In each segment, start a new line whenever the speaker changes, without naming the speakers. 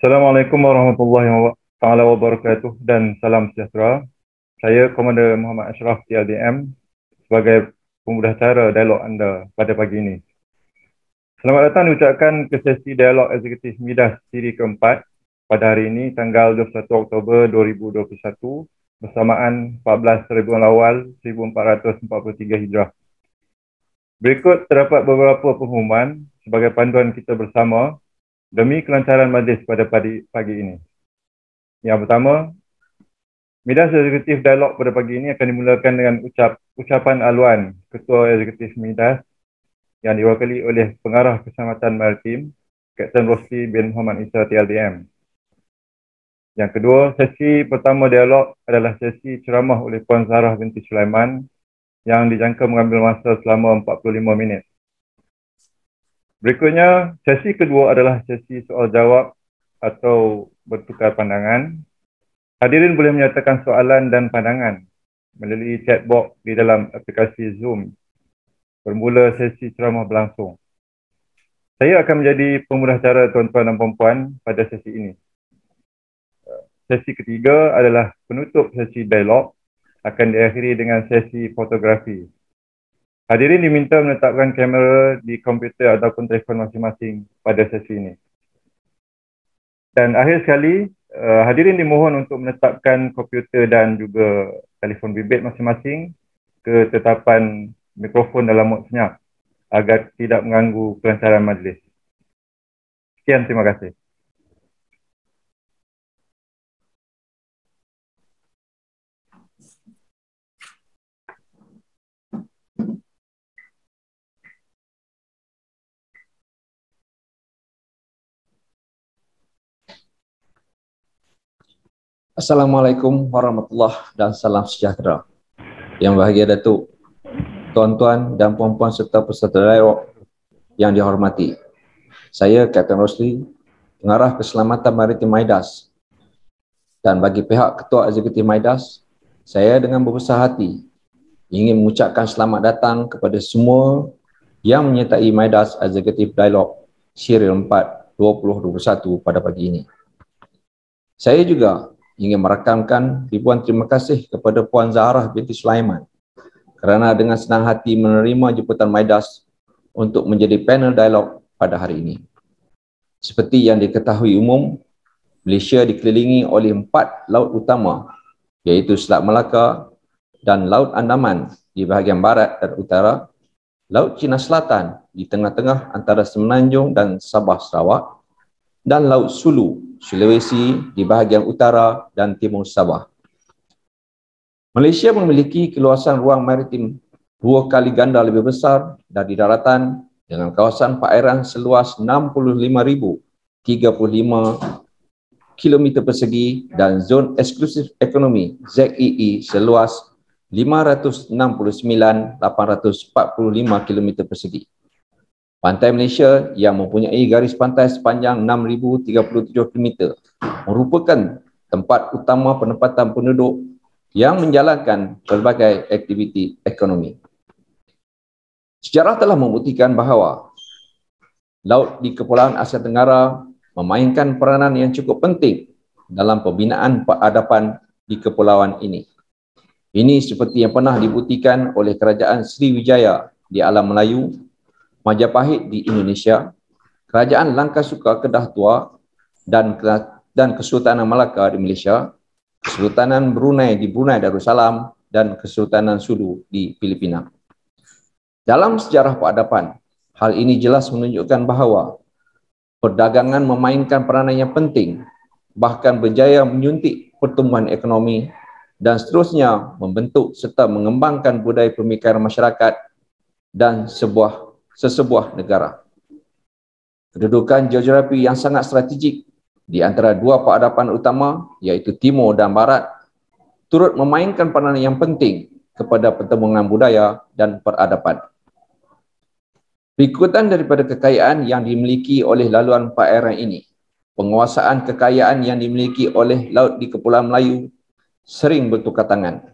Assalamualaikum warahmatullahi taala wabarakatuh dan salam sejahtera. Saya Komander Muhammad Ashraf TLDM sebagai pemudahcara dialog anda pada pagi ini. Selamat datang diucapkan ke sesi dialog eksekutif Midas siri keempat pada hari ini tanggal 21 Oktober 2021 bersamaan 14 Rabiul Awal 1443 Hijrah. Berikut terdapat beberapa pengumuman sebagai panduan kita bersama demi kelancaran majlis pada pagi ini. Yang pertama, Midas Eksekutif Dialog pada pagi ini akan dimulakan dengan ucapan aluan Ketua Eksekutif Midas yang diwakili oleh Pengarah Keselamatan Maritim, Kapten Rosli bin Muhammad Isa TLDM. Yang kedua, sesi pertama dialog adalah sesi ceramah oleh Puan Zarah binti Sulaiman yang dijangka mengambil masa selama 45 minit. Berikutnya, sesi kedua adalah sesi soal jawab atau bertukar pandangan. Hadirin boleh menyatakan soalan dan pandangan melalui chat box di dalam aplikasi Zoom bermula sesi ceramah berlangsung. Saya akan menjadi pemudahcara tuan-tuan dan puan-puan pada sesi ini. Sesi ketiga adalah penutup sesi dialog akan diakhiri dengan sesi fotografi. Hadirin diminta menetapkan kamera di komputer ataupun telefon masing-masing pada sesi ini. Dan akhir sekali, hadirin dimohon untuk menetapkan komputer dan juga telefon bimbit masing-masing ke tetapan mikrofon dalam mod senyap agar tidak mengganggu kelancaran majlis. Sekian, terima kasih.
Assalamualaikum warahmatullahi dan salam sejahtera. Yang bahagia Datuk, tuan-tuan dan puan-puan serta peserta dialog yang dihormati. Saya Kapten Rosli, Pengarah Keselamatan Maritim Midas. Dan bagi pihak Ketua Eksekutif Midas, saya dengan berbesar hati ingin mengucapkan selamat datang kepada semua yang menyertai Midas Eksekutif Dialog Serial 4 2021 pada pagi ini. Saya juga ingin merakamkan ribuan terima kasih kepada Puan Zarah binti Sulaiman kerana dengan senang hati menerima jemputan Midas untuk menjadi panel dialog pada hari ini. Seperti yang diketahui umum, Malaysia dikelilingi oleh 4 laut utama iaitu Selat Melaka dan Laut Andaman di bahagian barat dan utara, Laut Cina Selatan di tengah-tengah antara Semenanjung dan Sabah Sarawak, dan Laut Sulu, Sulawesi di bahagian utara dan timur Sabah. Malaysia memiliki keluasan ruang maritim 2 kali ganda lebih besar dari daratan dengan kawasan perairan seluas 65,035 km persegi dan zon eksklusif ekonomi ZEE seluas 569,845 km persegi. Pantai Malaysia yang mempunyai garis pantai sepanjang 6,037 km merupakan tempat utama penempatan penduduk yang menjalankan pelbagai aktiviti ekonomi. Sejarah telah membuktikan bahawa laut di Kepulauan Asia Tenggara memainkan peranan yang cukup penting dalam pembinaan peradaban di kepulauan ini. Ini seperti yang pernah dibuktikan oleh Kerajaan Sriwijaya di alam Melayu, Majapahit di Indonesia, Kerajaan Langkasuka Kedah Tua dan Kesultanan Melaka di Malaysia, Kesultanan Brunei di Brunei Darussalam dan Kesultanan Sulu di Filipina. Dalam sejarah peradaban, hal ini jelas menunjukkan bahawa perdagangan memainkan peranan yang penting, bahkan berjaya menyuntik pertumbuhan ekonomi dan seterusnya membentuk serta mengembangkan budaya pemikiran masyarakat dan sesebuah negara. Kedudukan geografi yang sangat strategik di antara dua peradaban utama iaitu Timur dan Barat turut memainkan peranan yang penting kepada pertemuan budaya dan peradaban. Berikutan daripada kekayaan yang dimiliki oleh laluan perairan ini, penguasaan kekayaan yang dimiliki oleh laut di Kepulauan Melayu sering bertukar tangan.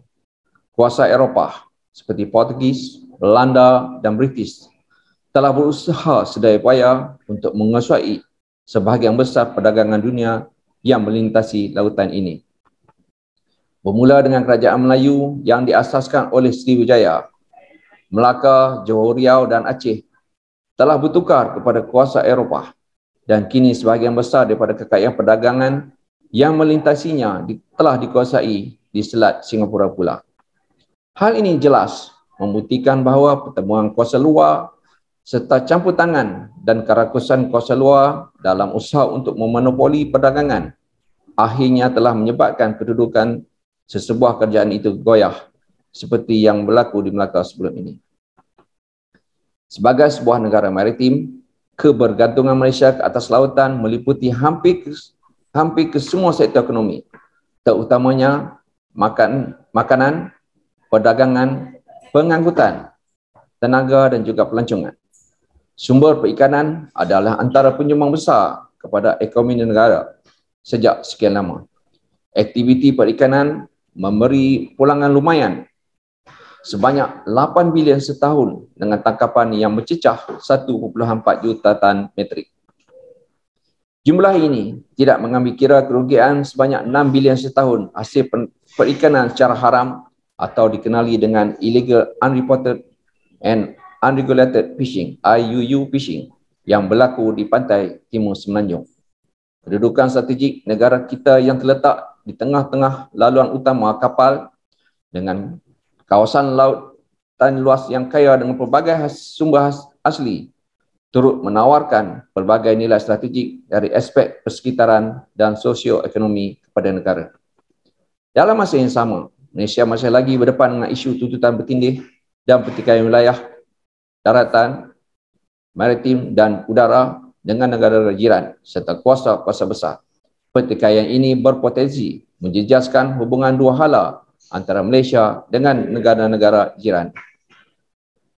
Kuasa Eropah seperti Portugis, Belanda dan British telah berusaha sedaya upaya untuk menguasai sebahagian besar perdagangan dunia yang melintasi lautan ini. Bermula dengan Kerajaan Melayu yang diasaskan oleh Sriwijaya, Melaka, Johor Riau dan Aceh telah bertukar kepada kuasa Eropah, dan kini sebahagian besar daripada kekayaan perdagangan yang melintasinya telah dikuasai di Selat Singapura pula. Hal ini jelas membuktikan bahawa pertemuan kuasa luar serta campur tangan dan kerakusan kuasa luar dalam usaha untuk memonopoli perdagangan akhirnya telah menyebabkan kedudukan sesebuah kerajaan itu goyah seperti yang berlaku di Melaka sebelum ini. Sebagai sebuah negara maritim, kebergantungan Malaysia ke atas lautan meliputi hampir ke semua sektor ekonomi, terutamanya makanan, perdagangan, pengangkutan, tenaga dan juga pelancongan. Sumber perikanan adalah antara penyumbang besar kepada ekonomi negara sejak sekian lama. Aktiviti perikanan memberi pulangan lumayan sebanyak 8 bilion setahun dengan tangkapan yang mencecah 1.4 juta tan metrik. Jumlah ini tidak mengambil kira kerugian sebanyak 6 bilion setahun hasil perikanan secara haram atau dikenali dengan illegal, unreported and unregulated fishing, IUU fishing, yang berlaku di pantai timur Semenanjung. Kedudukan strategik negara kita yang terletak di tengah-tengah laluan utama kapal dengan kawasan lautan luas yang kaya dengan pelbagai sumber asli turut menawarkan pelbagai nilai strategik dari aspek persekitaran dan sosioekonomi kepada negara. Dalam masa yang sama, Malaysia masih lagi berdepan dengan isu tuntutan bertindih dan pertikaian wilayah daratan, maritim dan udara dengan negara jiran serta kuasa-kuasa besar. Pertikaian ini berpotensi menjejaskan hubungan dua hala antara Malaysia dengan negara-negara jiran.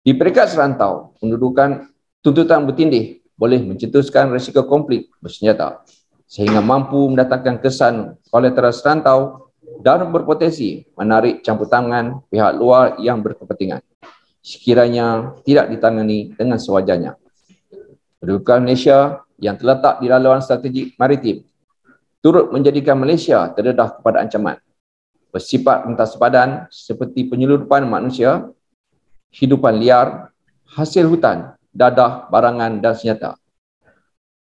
Di peringkat serantau, pendudukan tuntutan bertindih boleh mencetuskan risiko konflik bersenjata sehingga mampu mendatangkan kesan kolateral serantau dan berpotensi menarik campur tangan pihak luar yang berkepentingan sekiranya tidak ditangani dengan sewajarnya. Kedudukan Malaysia yang terletak di laluan strategik maritim turut menjadikan Malaysia terdedah kepada ancaman bersifat pentas sepadan seperti penyeludupan manusia, hidupan liar, hasil hutan, dadah, barangan dan senjata,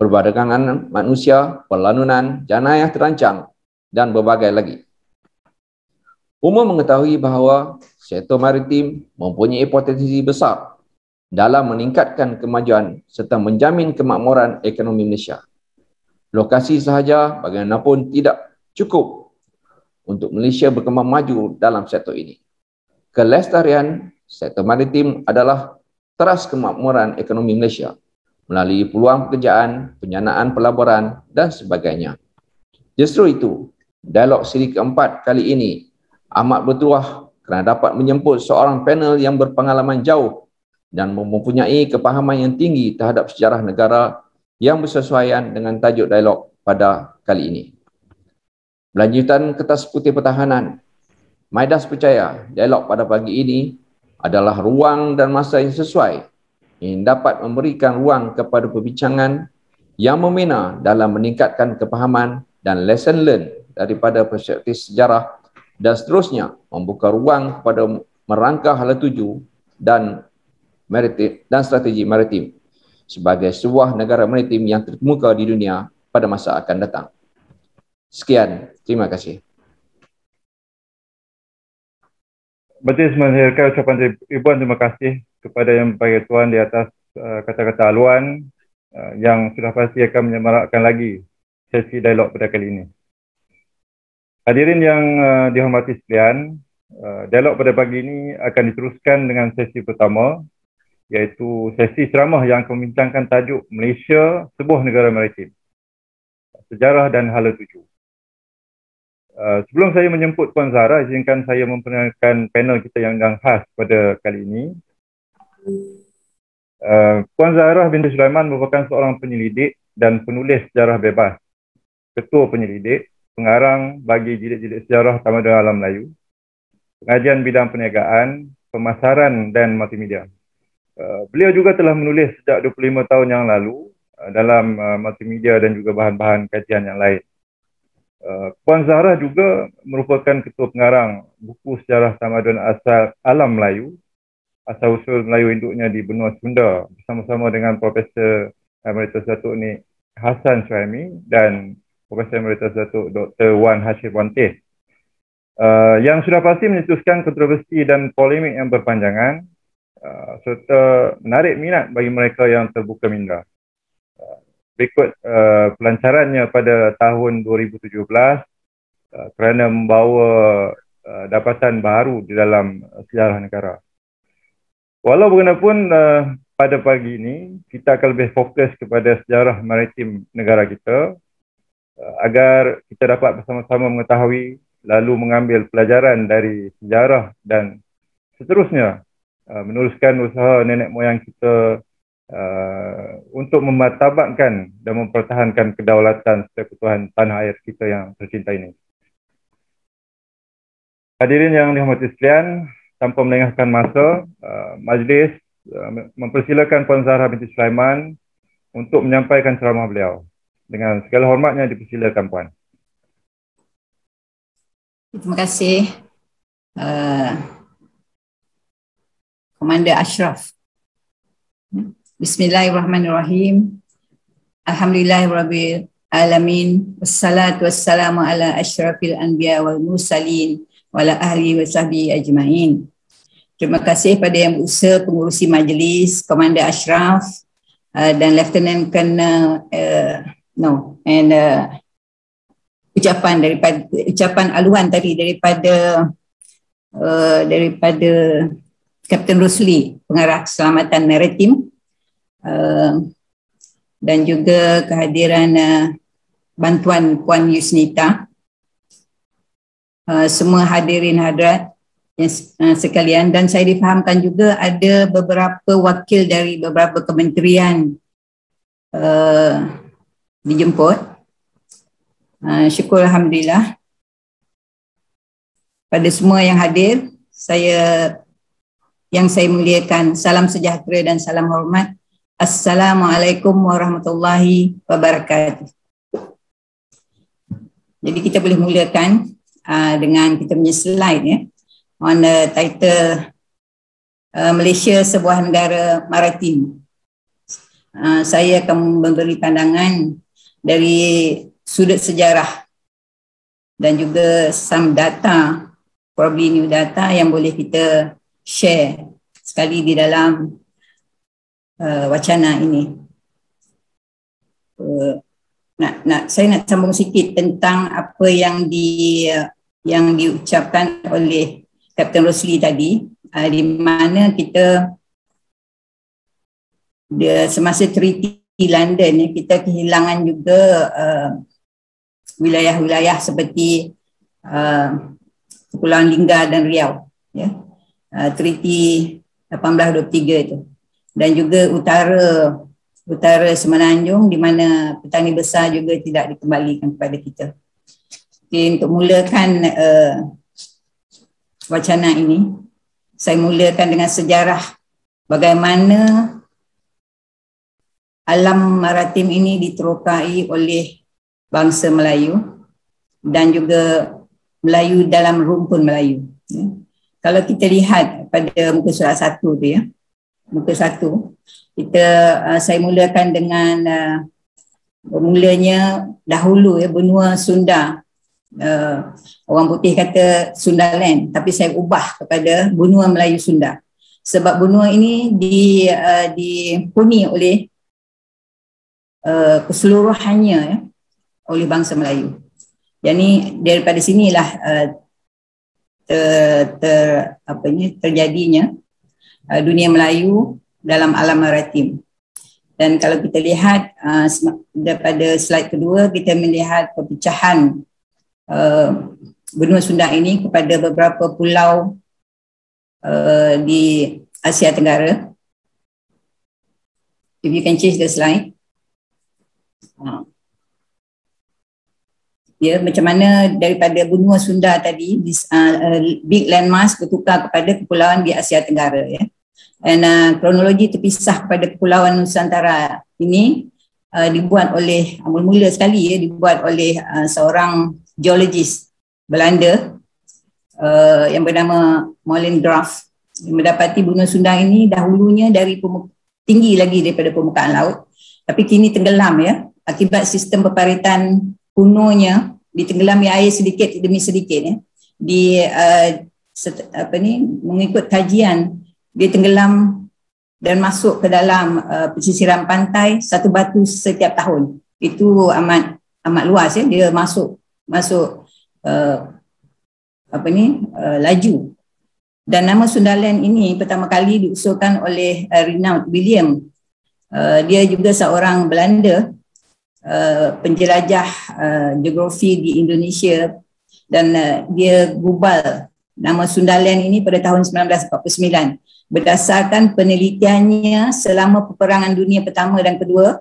perdagangan manusia, perlawanan, jenayah terancang dan berbagai lagi. Umum mengetahui bahawa sektor maritim mempunyai potensi besar dalam meningkatkan kemajuan serta menjamin kemakmuran ekonomi Malaysia. Lokasi sahaja bagaimanapun tidak cukup untuk Malaysia berkembang maju dalam sektor ini. Kelestarian sektor maritim adalah teras kemakmuran ekonomi Malaysia melalui peluang pekerjaan, penyanaan pelaburan dan sebagainya. Justru itu, dialog siri keempat kali ini amat bertuah kerana dapat menjemput seorang panel yang berpengalaman jauh dan mempunyai kepahaman yang tinggi terhadap sejarah negara yang bersesuaian dengan tajuk dialog pada kali ini. Berlanjutan Kertas Putih Pertahanan, Maidas percaya dialog pada pagi ini adalah ruang dan masa yang sesuai yang dapat memberikan ruang kepada perbincangan yang membina dalam meningkatkan kepahaman dan lesson learned daripada perspektif sejarah dan seterusnya membuka ruang kepada merangka hala tuju dan strategi maritim sebagai sebuah negara maritim yang terkemuka di dunia pada masa akan datang. Sekian, terima kasih.
Majlis mengakhirkan ucapan ribuan terima kasih kepada Yang Berbahagia Tuan di atas kata-kata haluan yang sudah pasti akan menyemarakkan lagi sesi dialog pada kali ini. Hadirin yang dihormati sekalian, dialog pada pagi ini akan diteruskan dengan sesi pertama, iaitu sesi ceramah yang akan membincangkan tajuk Malaysia, sebuah negara maritim, sejarah dan hala tuju. Sebelum saya menjemput Puan Zahra, izinkan saya memperkenalkan panel kita yang khas pada kali ini. Puan Zahra binti Sulaiman merupakan seorang penyelidik dan penulis sejarah bebas, ketua penyelidik, pengarang bagi jilid-jilid sejarah Tamadun Alam Melayu, pengajian bidang perniagaan, pemasaran dan multimedia. Beliau juga telah menulis sejak 25 tahun yang lalu dalam multimedia dan juga bahan-bahan kajian yang lain. Puan Zahra juga merupakan ketua pengarang buku sejarah tamadun asal alam Melayu, asal-usul Melayu induknya di benua Sunda, bersama-sama dengan Profesor Emeritus Datuk Nik Hassan Suhaimi dan Profesor Emeritus Datuk Dr. Wan Hashim Wantih, yang sudah pasti mencetuskan kontroversi dan polemik yang berpanjangan, serta menarik minat bagi mereka yang terbuka minda. Berikut pelancarannya pada tahun 2017 kerana membawa dapatan baru di dalam sejarah negara. Walau bagaimanapun, pada pagi ini kita akan lebih fokus kepada sejarah maritim negara kita, agar kita dapat bersama-sama mengetahui lalu mengambil pelajaran dari sejarah dan seterusnya meneruskan usaha nenek moyang kita untuk memartabatkan dan mempertahankan kedaulatan serta keutuhan tanah air kita yang tercinta ini. Hadirin yang dihormati sekalian, tanpa melengahkan masa, majlis mempersilakan Puan Zahra binti Sulaiman untuk menyampaikan ceramah beliau. Dengan segala hormatnya dipersilakan Puan.
Terima kasih Komander Ashraf. Bismillahirrahmanirrahim. Alhamdulillahirabbil alamin. Wassalatu wassalamu ala asyrafil anbiya wal mursalin wa ala ahli wa sahbihi ajmain. Terima kasih pada yang berusaha pengurusi majlis, Komander Ashraf dan Lieutenant Colonel ucapan aluan tadi daripada Kapten Rosli, pengarah keselamatan maritim, dan juga kehadiran bantuan Puan Yusnita, semua hadirin hadirat sekalian, dan saya difahamkan juga ada beberapa wakil dari beberapa kementerian dijemput. Syukur Alhamdulillah. Pada semua yang hadir, yang saya muliakan, salam sejahtera dan salam hormat. Assalamualaikum warahmatullahi wabarakatuh. Jadi kita boleh mulakan dengan kita punya slide ya, on the title Malaysia sebuah negara maritim. Saya akan memberi pandangan dari sudut sejarah dan juga some data, probably new data yang boleh kita share sekali di dalam wacana ini. Saya nak sambung sikit tentang apa yang diucapkan oleh Kapten Rosli tadi, di mana kita semasa Treaty London kita kehilangan juga wilayah-wilayah seperti Kepulauan Linggar dan Riau, ya. Treaty 1823 itu, dan juga utara Semenanjung, di mana petani besar juga tidak dikembalikan kepada kita. Jadi, untuk mulakan wacana ini, saya mulakan dengan sejarah bagaimana alam maritim ini diterokai oleh bangsa Melayu dan juga Melayu dalam rumpun Melayu. Ya. Kalau kita lihat pada muka surat 1 tu ya, muka 1, saya mulakan dengan bermulanya dahulu ya, benua Sunda. Orang putih kata Sundaland, tapi saya ubah kepada benua Melayu Sunda. Sebab benua ini dihuni oleh keseluruhannya ya, oleh bangsa Melayu. Jadi daripada sinilah terjadinya dunia Melayu dalam alam maritim. Dan kalau kita lihat daripada slide kedua, kita melihat perpecahan benua Sunda ini kepada beberapa pulau di Asia Tenggara. If you can change the slide. Ya, macam mana daripada benua Sunda tadi, big landmass bertukar kepada kepulauan di Asia Tenggara ya. Dan kronologi terpisah kepada Kepulauan Nusantara ini dibuat oleh mula-mula sekali dibuat oleh seorang geologis Belanda yang bernama Molengraaf, yang mendapati Benua Sundang ini dahulunya tinggi lagi daripada permukaan laut, tapi kini tenggelam ya akibat sistem peparitan kunonya, ditenggelami air sedikit demi sedikit ya. Mengikut kajian dia tenggelam dan masuk ke dalam pesisiran pantai satu batu setiap tahun. Itu amat luas ya, dia masuk laju. Dan nama Sundaland ini pertama kali diusulkan oleh Reinhold William. Dia juga seorang Belanda, penjelajah geografi di Indonesia, dan dia gubal nama Sundaland ini pada tahun 1949 berdasarkan penelitiannya selama peperangan dunia pertama dan kedua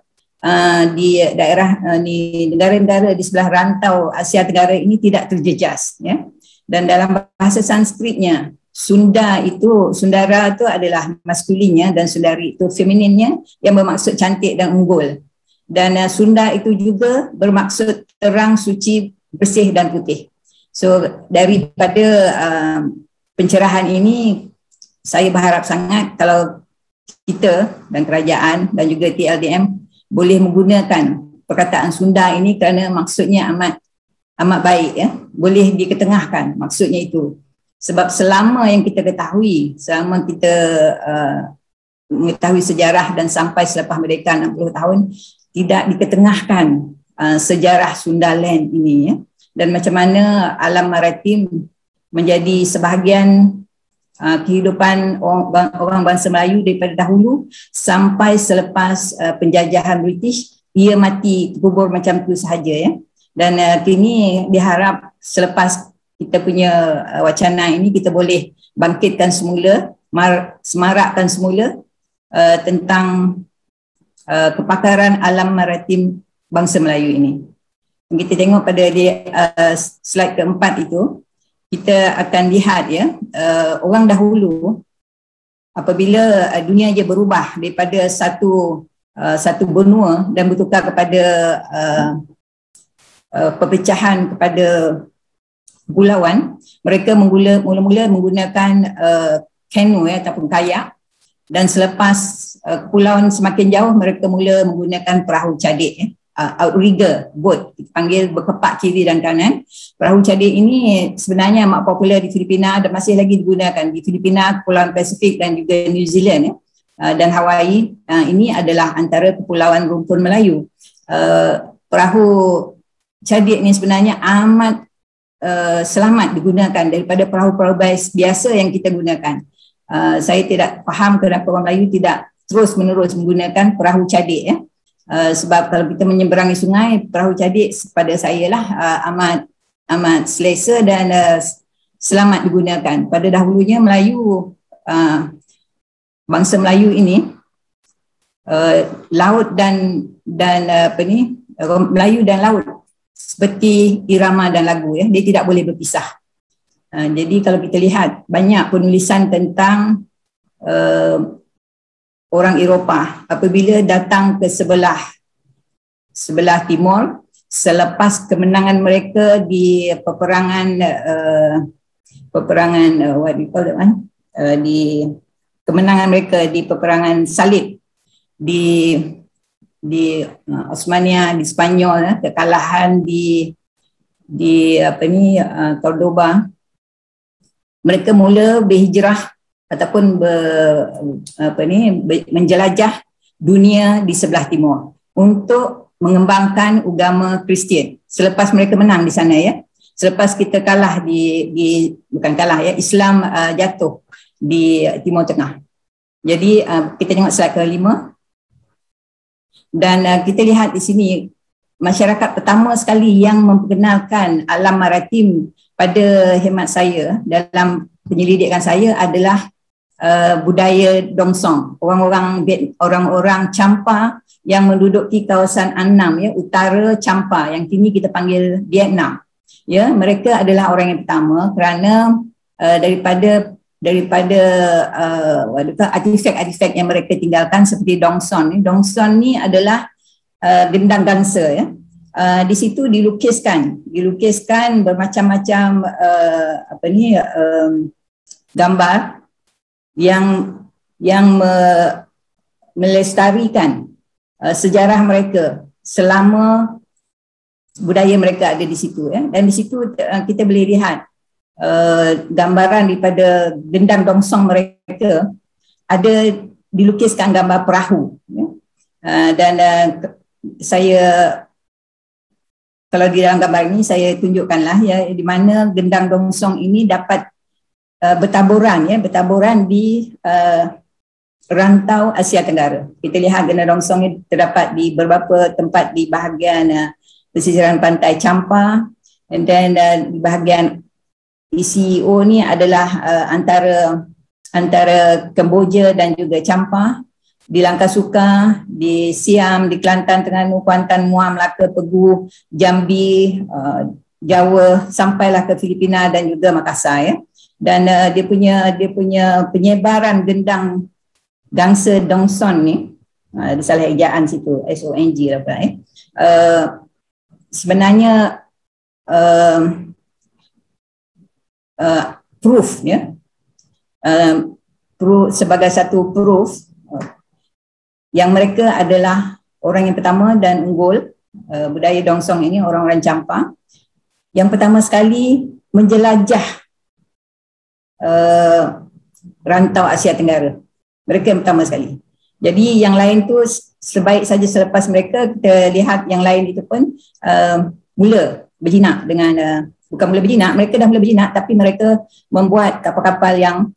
di daerah negara-negara di sebelah rantau Asia Tenggara ini tidak terjejas ya. Dan dalam bahasa Sanskritnya Sundara itu adalah maskulinnya dan Sundari itu femininnya, yang bermaksud cantik dan unggul. Dan Sunda itu juga bermaksud terang, suci, bersih dan putih. So daripada pencerahan ini, saya berharap sangat kalau kita dan kerajaan dan juga TLDM boleh menggunakan perkataan Sunda ini kerana maksudnya amat baik ya, boleh diketengahkan maksudnya itu. Sebab selama yang kita ketahui, selama kita mengetahui sejarah dan sampai selepas merdeka 60 tahun, tidak diketengahkan sejarah Sundaland ini ya. Dan macam mana alam maritim menjadi sebahagian kehidupan orang bangsa Melayu daripada dahulu sampai selepas penjajahan British, ia mati kubur macam tu sahaja ya. Dan kini diharap selepas kita punya wacana ini kita boleh bangkitkan semula, semarakkan semula tentang kepakaran alam maritim bangsa Melayu ini. Kita tengok pada slide keempat itu, kita akan lihat ya, orang dahulu apabila dunia dia berubah daripada satu benua dan bertukar kepada perpecahan kepada kepulauan, mereka mula-mula menggunakan kanu ya, ataupun kayak, dan selepas kepulauan semakin jauh mereka mula menggunakan perahu cadik ya. Outrigger boat, kita panggil berkepak kiri dan kanan. Perahu cadik ini sebenarnya amat popular di Filipina dan masih lagi digunakan di Filipina, Kepulauan Pasifik dan juga New Zealand ya. Dan Hawaii. Ini adalah antara kepulauan rumpun Melayu. Perahu cadik ini sebenarnya amat selamat digunakan daripada perahu-perahu biasa yang kita gunakan. Saya tidak faham kenapa orang Melayu tidak terus-menerus menggunakan perahu cadik ya. Sebab kalau kita menyeberangi sungai, perahu cadik pada saya lah amat selesa dan selamat digunakan. Pada dahulunya Melayu, bangsa Melayu ini laut dan Melayu dan laut seperti irama dan lagu ya, dia tidak boleh berpisah. Jadi kalau kita lihat banyak penulisan tentang orang Eropah apabila datang ke sebelah timur selepas kemenangan mereka di peperangan kemenangan mereka di peperangan salib di Osmania, di Spanyol, kekalahan di Cordoba, mereka mula berhijrah ataupun menjelajah dunia di sebelah timur untuk mengembangkan agama Kristian. Selepas mereka menang di sana ya, selepas kita kalah bukan kalah ya, Islam jatuh di Timur Tengah. Jadi kita tengok slide ke-5 dan kita lihat di sini masyarakat pertama sekali yang memperkenalkan alam maritim pada hemat saya dalam penyelidikan saya adalah budaya Dongsong, orang-orang Champa yang menduduki kawasan Annam ya, utara Champa yang kini kita panggil Vietnam. Ya, mereka adalah orang yang pertama kerana daripada artifak-artifak yang mereka tinggalkan seperti Dongson. Dongson ni adalah gendang gangsa ya. Di situ dilukiskan bermacam-macam gambar yang melestarikan sejarah mereka selama budaya mereka ada di situ ya. Dan di situ kita boleh lihat gambaran daripada gendang dongsong mereka, ada dilukiskan gambar perahu ya. Dan saya, kalau di dalam gambar ini saya tunjukkanlah ya, di mana gendang dongsong ini dapat bertaburan di rantau Asia Tenggara. Kita lihat gendang dongsong ini terdapat di beberapa tempat di bahagian pesisiran pantai Champa, dan di bahagian ECO ni adalah antara Kemboja dan juga Champa, di Langkah Suka, di Siam, di Kelantan, Terengganu, Kuantan, Muar, Melaka, Pegu, Jambi, Jawa, sampailah ke Filipina dan juga Makassar ya. Dan dia punya penyebaran gendang gangsa dongsong ni, ada salah ejaan situ, SONG apa sebenarnya proof ya, sebagai satu proof yang mereka adalah orang yang pertama dan unggul, budaya dongsong ini, orang-orang Champa yang pertama sekali menjelajah rantau Asia Tenggara. Mereka yang pertama sekali. Jadi yang lain tu sebaik saja selepas mereka, kita lihat yang lain itu pun mula berjinak dengan bukan mula berjinak, mereka dah mula berjinak, tapi mereka membuat kapal-kapal yang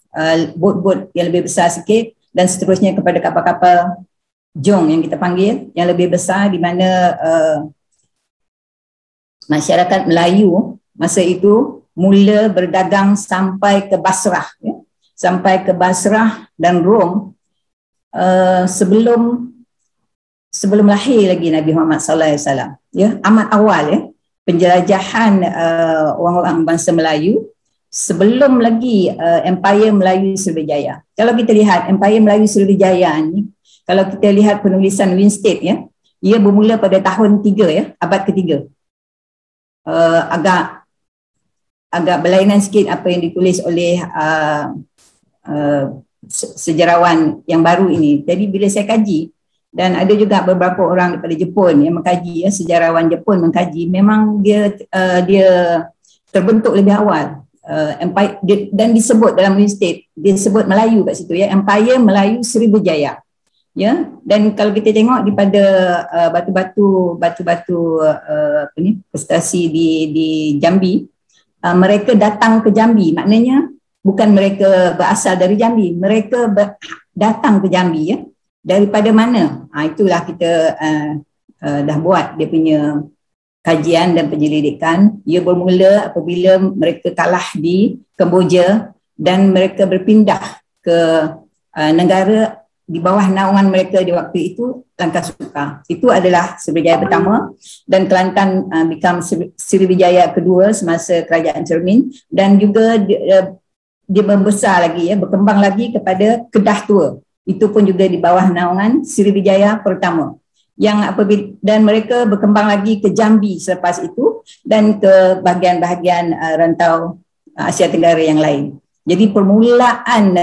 bot-bot yang lebih besar sikit, dan seterusnya kepada kapal-kapal jong yang kita panggil, yang lebih besar, di mana masyarakat Melayu masa itu mula berdagang sampai ke Basrah ya. Sampai ke Basrah dan Rom sebelum lahir lagi Nabi Muhammad SAW ya, amat awal ya, penjelajahan orang-orang bangsa Melayu sebelum lagi Empire Melayu Sriwijaya. Kalau kita lihat Empire Melayu Sriwijaya ni, kalau kita lihat penulisan Winstead ya, ia bermula pada tahun 3 ya, abad ke-3. Agak berlainan sikit apa yang ditulis oleh sejarawan yang baru ini. Jadi bila saya kaji, dan ada juga beberapa orang daripada Jepun yang mengkaji ya, sejarawan Jepun mengkaji, memang dia terbentuk lebih awal. Empire, dan disebut dalam Winstead, dia sebut Melayu kat situ ya, Empire Melayu Sriwijaya ya. Dan kalau kita tengok daripada batu-batu prestasi di Jambi, mereka datang ke Jambi, maknanya bukan mereka berasal dari Jambi, mereka datang ke Jambi ya. Daripada mana? Itulah kita dah buat dia punya kajian dan penyelidikan. Ia bermula apabila mereka kalah di Kemboja dan mereka berpindah ke negara di bawah naungan mereka di waktu itu, Langkah Suka. Itu adalah Sriwijaya pertama, dan Kelantan become Sriwijaya kedua semasa Kerajaan Cermin, dan juga dia membesar lagi ya, berkembang lagi kepada Kedah Tua. Itu pun juga di bawah naungan Sriwijaya pertama. Yang apabila, dan mereka berkembang lagi ke Jambi selepas itu, dan ke bahagian-bahagian rantau Asia Tenggara yang lain. Jadi permulaan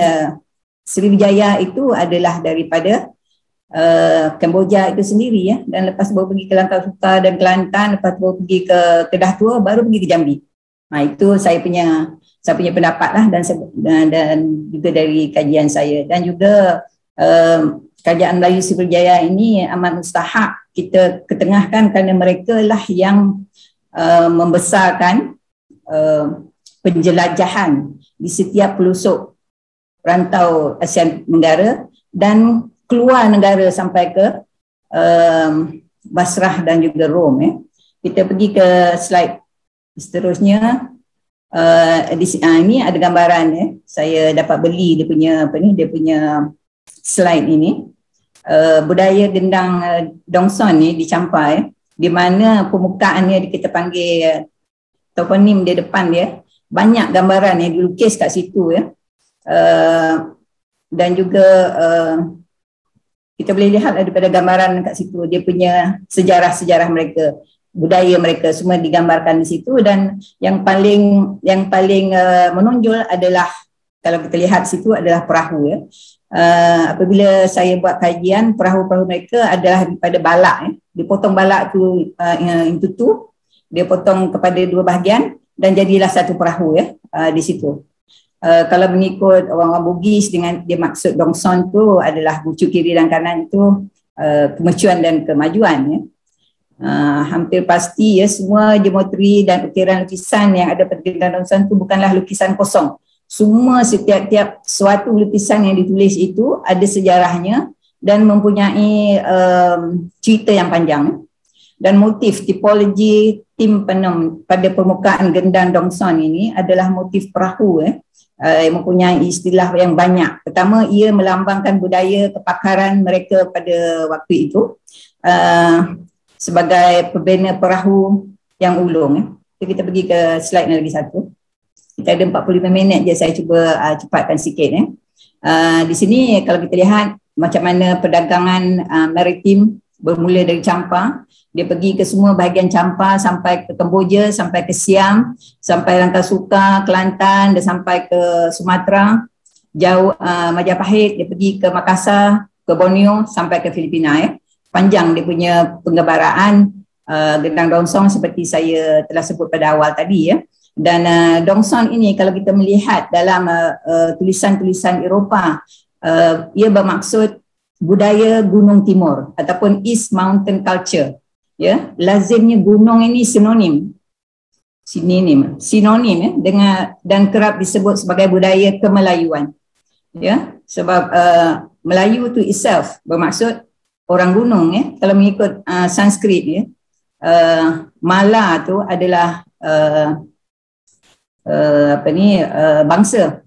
Sriwijaya itu adalah daripada Kemboja itu sendiri ya, dan lepas baru pergi ke Langkah Suka dan Kelantan, lepas baru pergi ke Kedah Tua, baru pergi ke Jambi. Itu saya punya pendapat lah, dan juga dari kajian saya, dan juga Kerajaan Melayu Sriwijaya ini amat mustahak kita ketengahkan, kerana mereka lah yang membesarkan penjelajahan di setiap pelosok rantau Asia Tenggara dan keluar negara sampai ke Basrah dan juga Rom ya. Kita pergi ke slide seterusnya. Ini ada gambaran ya. Saya dapat beli dia punya slide ini. Budaya gendang dongsong ni di Champa ya, di mana permukaannya kita panggil toponim di depan dia, banyak gambaran yang dilukis kat situ ya. Dan juga kita boleh lihat daripada gambaran kat situ, dia punya sejarah-sejarah mereka, budaya mereka semua digambarkan di situ. Dan yang paling menonjol adalah, kalau kita lihat situ adalah perahu ya. Apabila saya buat kajian, perahu-perahu mereka adalah daripada balak ya. Dipotong balak tu into two, dia potong kepada dua bahagian dan jadilah satu perahu ya di situ. Kalau mengikut orang-orang Bugis, dengan dia maksud Dongson tu adalah bucu kiri dan kanan itu kemercuan dan kemajuan ya. Hampir pasti ya, semua geometri dan ukiran lukisan yang ada pada gendang Dongson tu bukanlah lukisan kosong. Semua setiap suatu lukisan yang ditulis itu ada sejarahnya dan mempunyai cerita yang panjang. Dan motif tipologi tim penem pada permukaan gendang Dongson ini adalah motif perahu yang mempunyai istilah yang banyak. Pertama, ia melambangkan budaya kepakaran mereka pada waktu itu sebagai pembina perahu yang ulung. Kita pergi ke slide lagi satu. Kita ada 45 minit je, saya cuba cepatkan sikit. Di sini kalau kita lihat macam mana perdagangan maritim bermula dari Champa. Dia pergi ke semua bahagian Champa sampai ke Kemboja, sampai ke Siam, sampai Langkasuka, Kelantan dan sampai ke Sumatera. Jauh Majapahit, dia pergi ke Makassar, ke Borneo sampai ke Filipina ya. Panjang dia punya penggambaraan gendang Dongson seperti saya telah sebut pada awal tadi ya. Dan Dongson ini kalau kita melihat dalam tulisan-tulisan Eropah, ia bermaksud budaya Gunung Timur ataupun East Mountain Culture. Ya, lazimnya gunung ini sinonim ya, dengan dan kerap disebut sebagai budaya kemelayuan. Ya, sebab Melayu itu itself bermaksud orang gunung ya. Kalau mengikut Sanskrit ya, Mala tu adalah bangsa.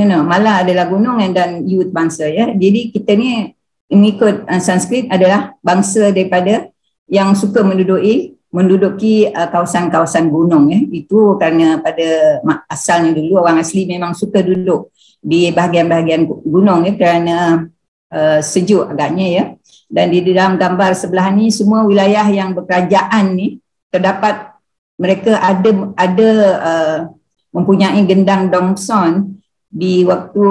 Mala adalah gunung dan Yud bangsa ya. Jadi kita ni mengikut Sanskrit adalah bangsa daripada yang suka menduduki kawasan-kawasan gunung ya. Itu kerana pada asalnya dulu orang asli memang suka duduk di bahagian-bahagian gunung ya, kerana sejuk agaknya ya. Dan di dalam gambar sebelah ni semua wilayah yang berkerajaan ni terdapat mereka ada mempunyai gendang Dongson di waktu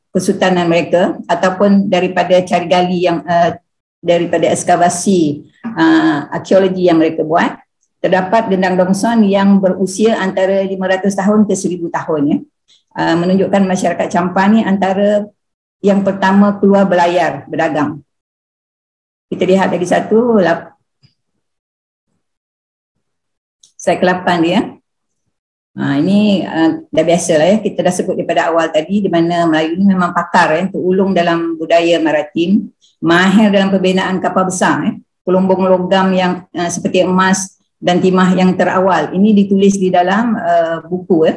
kesultanan mereka ataupun daripada cari gali yang daripada ekskavasi arkeologi yang mereka buat, terdapat gendang Dongson yang berusia antara 500 tahun ke 1000 tahun ya. Menunjukkan masyarakat Champa ni antara yang pertama keluar berlayar berdagang. Kita lihat lagi satu, slide ke-8 dia. Ini dah biasa lah ya, kita dah sebut daripada awal tadi di mana Melayu ni memang pakar untuk ulung dalam budaya maritim, mahir dalam pembinaan kapal besar pelumbung logam yang seperti emas dan timah yang terawal. Ini ditulis di dalam buku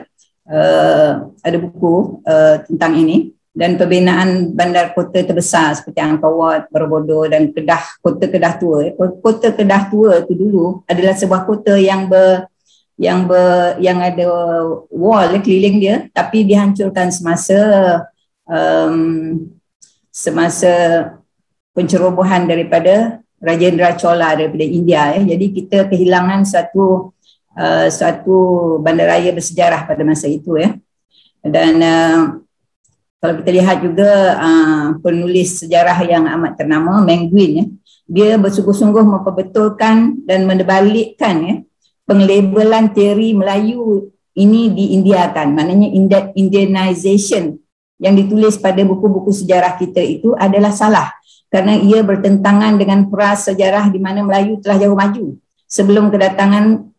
ada buku tentang ini, dan pembinaan bandar kota terbesar seperti Angkor Wat, Borobudur dan Kedah, kota Kedah Tua. Kota Kedah Tua itu dulu adalah sebuah kota yang ada wall keliling dia, tapi dihancurkan semasa pencerobohan daripada Rajendra Chola daripada India ya. Jadi kita kehilangan satu bandaraya bersejarah pada masa itu ya. Dan kalau kita lihat juga penulis sejarah yang amat ternama Menguin ya, dia bersungguh-sungguh memperbetulkan dan mendebalikkan ya penglabelan teori Melayu ini diindiakan. Maknanya Indianization yang ditulis pada buku-buku sejarah kita itu adalah salah, kerana ia bertentangan dengan prasejarah di mana Melayu telah jauh maju sebelum kedatangan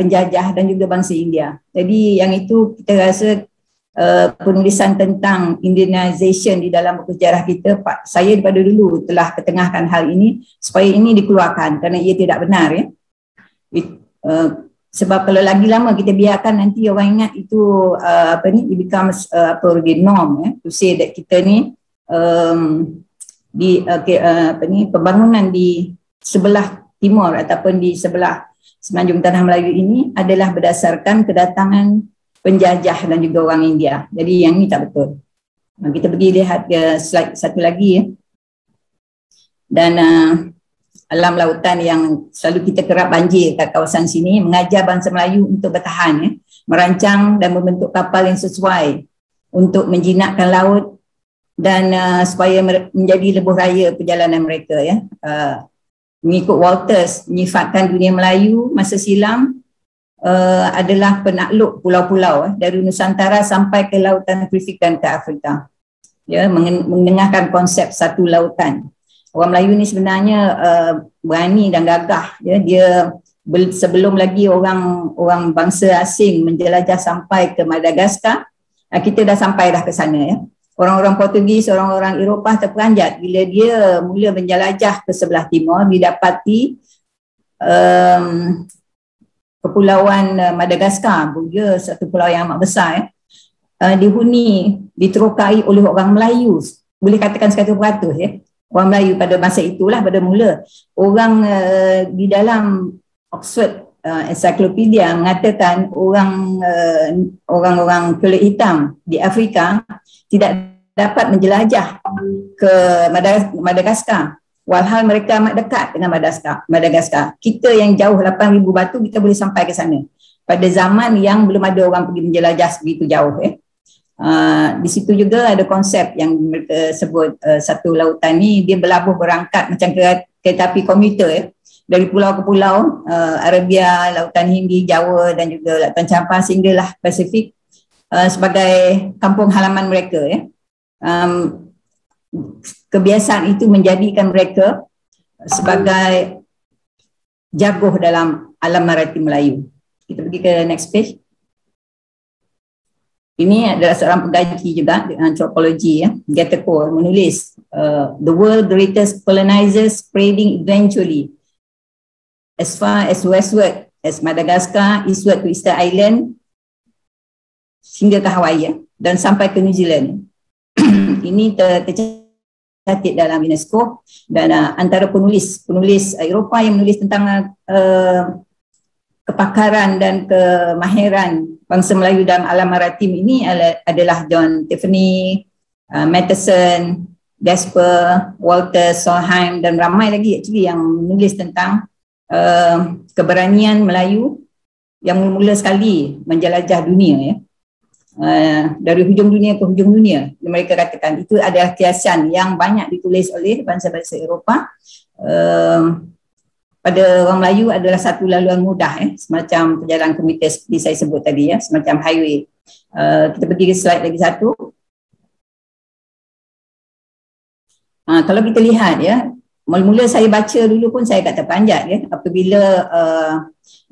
penjajah dan juga bangsa India. Jadi yang itu kita rasa penulisan tentang Indianization di dalam buku sejarah kita, saya daripada dulu telah ketengahkan hal ini supaya ini dikeluarkan kerana ia tidak benar ya. Sebab kalau lagi lama kita biarkan, nanti orang ingat itu it becomes norm ya, to say that kita ni pembangunan di sebelah timur ataupun di sebelah semenanjung tanah Melayu ini adalah berdasarkan kedatangan penjajah dan juga orang India. Jadi yang ini tak betul. Kita pergi lihat slide satu lagi ya. Dan alam lautan yang selalu kita kerap banjir kat kawasan sini mengajar bangsa Melayu untuk bertahan ya, merancang dan membentuk kapal yang sesuai untuk menjinakkan laut dan supaya menjadi lebuh raya perjalanan mereka ya. Mengikut Walters, menyifatkan dunia Melayu masa silam adalah penakluk pulau-pulau dari Nusantara sampai ke lautan Pasifik dan ke Afrika. Ya, mendengarkan konsep satu lautan. Orang Melayu ni sebenarnya berani dan gagah ya. Dia sebelum lagi orang bangsa asing menjelajah sampai ke Madagaskar, kita dah sampai dah ke sana ya. Orang-orang Portugis, orang-orang Eropah terperanjat bila dia mula menjelajah ke sebelah timur, didapati kepulauan Madagaskar, dia satu pulau yang amat besar ya. Dihuni, diterokai oleh orang Melayu, boleh katakan 100% ya. Orang Melayu pada masa itulah, pada mula. Orang di dalam Oxford Encyclopedia mengatakan orang-orang kulit hitam di Afrika tidak dapat menjelajah ke Madagaskar. Walhal mereka amat dekat dengan Madagaskar. Kita yang jauh 8,000 batu, kita boleh sampai ke sana. Pada zaman yang belum ada orang pergi menjelajah begitu jauh ya. Di situ juga ada konsep yang mereka sebut satu lautan ni, dia berlabuh berangkat macam kereta api komuter ya, dari pulau ke pulau, Arabia, Lautan Hindi, Jawa dan juga Lautan Campar sehinggalah Pasifik sebagai kampung halaman mereka ya. Kebiasaan itu menjadikan mereka sebagai jagoh dalam alam maritim Melayu. Kita pergi ke next page. Ini adalah seorang pengkaji juga antropologi ya, Gattercore, menulis the world greatest colonizers spreading eventually as far as westward as Madagascar, eastward to Easter Island hingga ke Hawaii ya, dan sampai ke New Zealand. Ini tercatat dalam UNESCO dan antara penulis Eropah yang menulis tentang kepakaran dan kemahiran bangsa Melayu dalam alam maritim ini adalah John Tiffany, Matheson, Gasper, Walter, Solheim dan ramai lagi actually yang menulis tentang keberanian Melayu yang mula sekali menjelajah dunia ya. Dari hujung dunia ke hujung dunia, mereka katakan itu adalah kiasan yang banyak ditulis oleh bangsa-bangsa Eropah. Pada orang Melayu adalah satu laluan mudah semacam perjalanan komuter seperti saya sebut tadi ya, semacam highway. Kita pergi ke slide lagi satu. Kalau kita lihat ya, mula-mula saya baca dulu pun saya kata panjat ya, apabila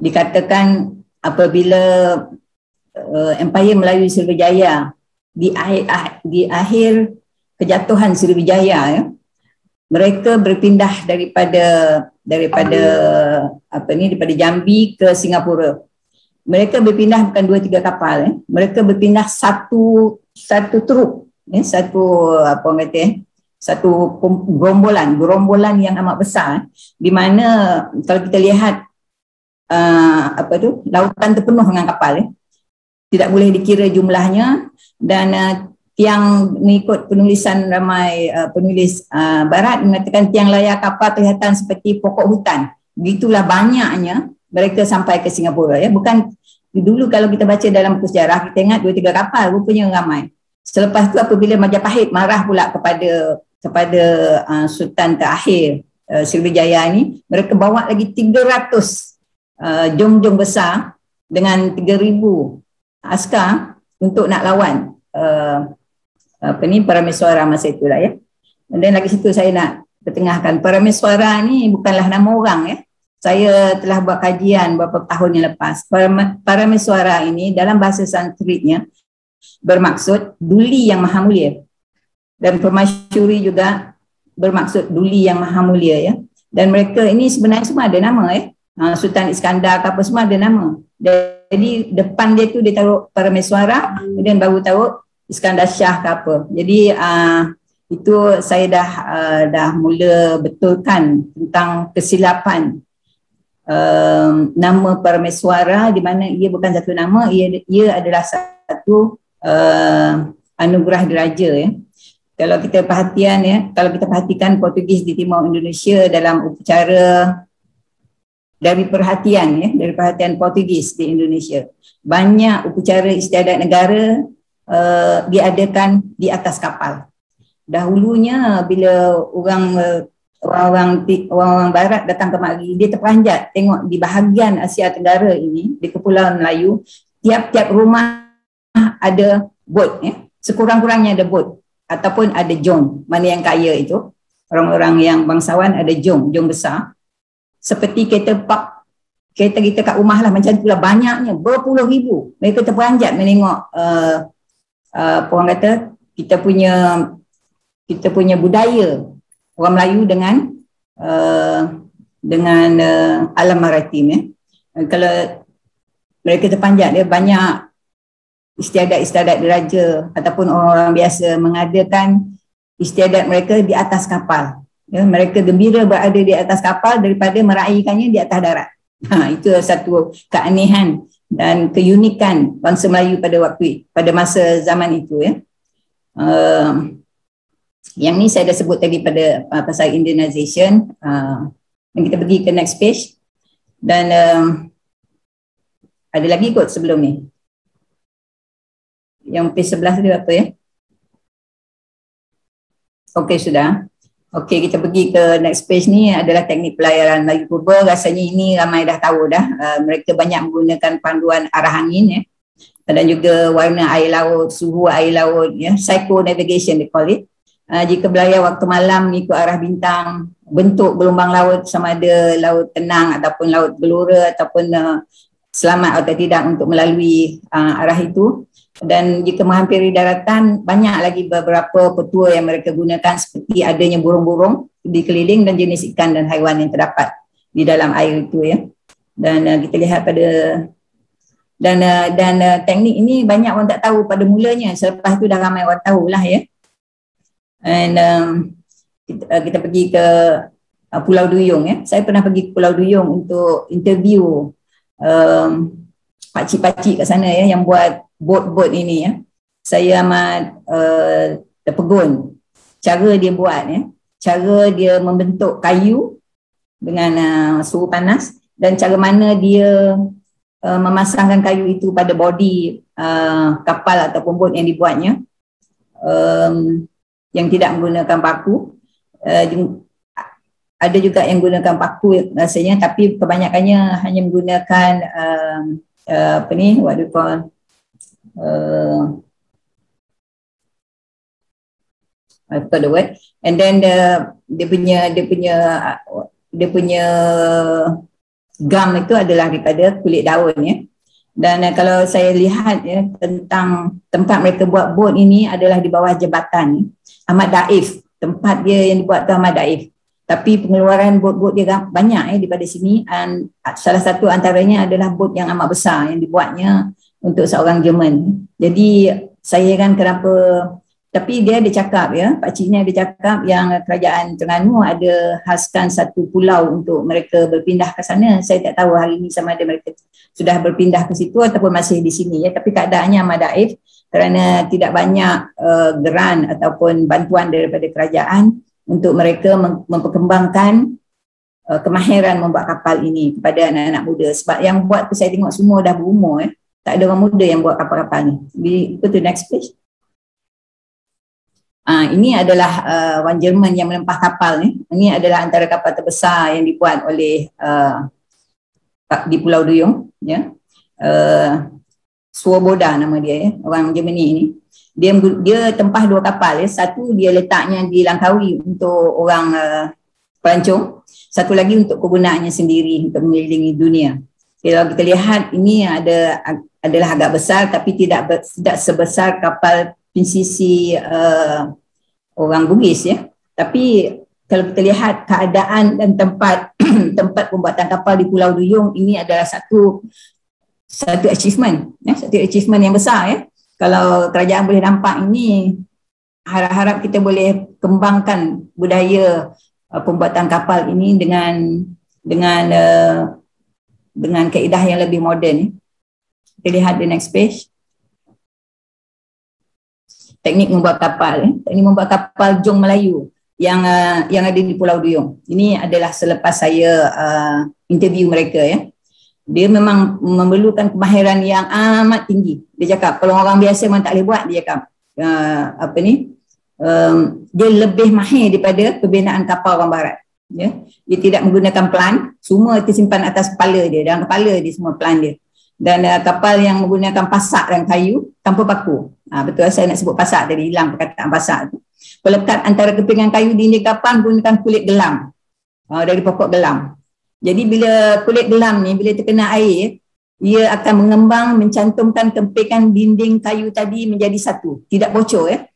dikatakan apabila Empire Melayu Sriwijaya di akhir kejatuhan Sriwijaya ya, mereka berpindah daripada Jambi ke Singapura. Mereka berpindah bukan 2-3 kapal ya. Mereka berpindah satu truk ya, satu gerombolan yang amat besar, di mana kalau kita lihat lautan terpenuh dengan kapal ya. Tidak boleh dikira jumlahnya, dan tiang mengikut penulisan ramai penulis barat mengatakan tiang layar kapal kelihatan seperti pokok hutan. Begitulah banyaknya mereka sampai ke Singapura ya. Bukan dulu kalau kita baca dalam buku sejarah kita ingat 2-3 kapal, rupanya ramai. Selepas itu apabila Majapahit marah pula kepada Sultan terakhir Sriwijaya ini, mereka bawa lagi 300 jong-jong besar dengan 3,000 askar untuk nak lawan Parameswara masa itulah ya. Dan lagi situ saya nak pertengahkan, Parameswara ni bukanlah nama orang ya. Saya telah buat kajian beberapa tahun yang lepas. Parameswara ini dalam bahasa Sanskritnya bermaksud duli yang maha mulia, dan Permaisuri juga bermaksud duli yang maha mulia ya. Dan mereka ini sebenarnya semua ada nama ya. Sultan Iskandar apa semua ada nama. Jadi depan dia tu dia taruh Parameswara, kemudian baru taruh Iskandar Shah ke apa. Jadi itu saya dah mula betulkan tentang kesilapan nama Parameswara, di mana ia bukan satu nama, ia adalah satu anugerah diraja ya. Kalau kita perhatikan Portugis di Timur Indonesia dalam upacara dari perhatian Portugis di Indonesia, banyak upacara istiadat negara diadakan di atas kapal. Dahulunya bila orang barat datang kemari, dia terperanjat tengok di bahagian Asia Tenggara ini, di Kepulauan Melayu, tiap-tiap rumah ada bot ya. Sekurang-kurangnya ada bot ataupun ada jong. Mana yang kaya itu, orang-orang yang bangsawan ada jong besar. Seperti kereta kita kat rumah lah, macam itulah, banyaknya, berpuluh ribu. Mereka terperanjat menengok orang kata kita punya budaya orang Melayu dengan alam maritim ya. Kalau mereka terpanjat, dia banyak istiadat diraja ataupun orang-orang biasa mengadakan istiadat mereka di atas kapal. Ya, mereka gembira berada di atas kapal daripada meraihkannya di atas darat. Itu satu keanehan dan keunikan bangsa Melayu pada masa zaman itu ya. Yang ni saya dah sebut tadi pada pasal Indianization. Dan kita pergi ke next page. Dan ada lagi kot sebelum ni. Yang page 11 dia apa ya? Okey, sudah. Okey, kita pergi ke next page ni adalah teknik pelayaran Melayu Purba. Rasanya ini ramai dah tahu dah. Mereka banyak menggunakan panduan arah angin ya. Dan juga warna air laut, suhu air laut ya. Psycho navigation they call it. Jika berlayar waktu malam mengikut arah bintang, bentuk gelombang laut sama ada laut tenang ataupun laut gelora ataupun selamat atau tidak untuk melalui arah itu. Dan jika menghampiri daratan, banyak lagi beberapa petua yang mereka gunakan seperti adanya burung-burung di keliling dan jenis ikan dan haiwan yang terdapat di dalam air itu ya. Dan kita lihat pada dan teknik ini banyak orang tak tahu pada mulanya, selepas itu dah ramai orang tahulah ya. And kita pergi ke Pulau Duyung ya. Saya pernah pergi ke Pulau Duyung untuk interview pakcik-pakcik kat sana ya yang buat bot-bot ini ya. Saya amat terpegun cara dia buat ya. Cara dia membentuk kayu dengan suhu panas dan cara mana dia memasangkan kayu itu pada body kapal ataupun bot yang dibuatnya. Yang tidak menggunakan paku. Ada juga yang menggunakan paku rasanya, tapi kebanyakannya hanya menggunakan what do you call I forgot the word. And then dia punya gum itu adalah daripada kulit daun ya. Dan kalau saya lihat ya tentang tempat mereka buat bot ini adalah di bawah jambatan Ahmad Daif. Tempat dia yang dibuat tu Ahmad Daif. Tapi pengeluaran bot-bot dia banyak daripada sini. Dan salah satu antaranya adalah bot yang amat besar yang dibuatnya untuk seorang Jerman. Jadi saya kan kenapa, tapi dia ada cakap ya, pakciknya ada cakap yang kerajaan Terengganu ada haskan satu pulau untuk mereka berpindah ke sana. Saya tak tahu hari ini sama ada mereka sudah berpindah ke situ ataupun masih di sini ya. Tapi keadaannya amat daif kerana tidak banyak geran ataupun bantuan daripada kerajaan untuk mereka memperkembangkan kemahiran membuat kapal ini kepada anak-anak muda. Sebab yang buat tu saya tengok semua dah berumur ya. Tak ada orang muda yang buat kapal-kapal ni. Go to next page. Ini adalah orang Jerman yang melempah kapal ni. Ini adalah antara kapal terbesar yang dibuat oleh di Pulau Duyung ya. Swoboda nama dia ya, orang Germany ini. Dia tempah dua kapal ya. Satu dia letaknya di Langkawi untuk orang pelancong, satu lagi untuk kegunaannya sendiri untuk mengelilingi dunia. Kalau kita lihat ini adalah agak besar tapi tidak sebesar kapal PCC orang Bugis ya. Tapi kalau kita lihat keadaan dan tempat pembuatan kapal di Pulau Duyung ini adalah satu achievement ya, satu achievement yang besar ya. Kalau kerajaan boleh nampak ini, harap-harap kita boleh kembangkan budaya pembuatan kapal ini dengan kaedah yang lebih moden. Kita lihat the next page. teknik membuat kapal, teknik membuat kapal Jong Melayu yang ada di Pulau Duyung. Ini adalah selepas saya interview mereka ya. Dia memang memerlukan kemahiran yang amat tinggi. Dia cakap kalau orang biasa memang tak boleh buat, dia cakap dia lebih mahir daripada pembinaan kapal orang barat. Ya. Dia tidak menggunakan pelan, semua tersimpan atas kepala dia, dalam kepala dia semua pelan dia. Dan kapal yang menggunakan pasak dan kayu tanpa paku. Betul saya nak sebut pasak tadi, hilang perkataan pasak tu. Pelekat antara kepingan kayu dinding kapal menggunakan kulit gelam dari pokok gelam. Jadi bila kulit gelam ni bila terkena air, ia akan mengembang mencantumkan kepingan dinding kayu tadi menjadi satu, tidak bocor ya.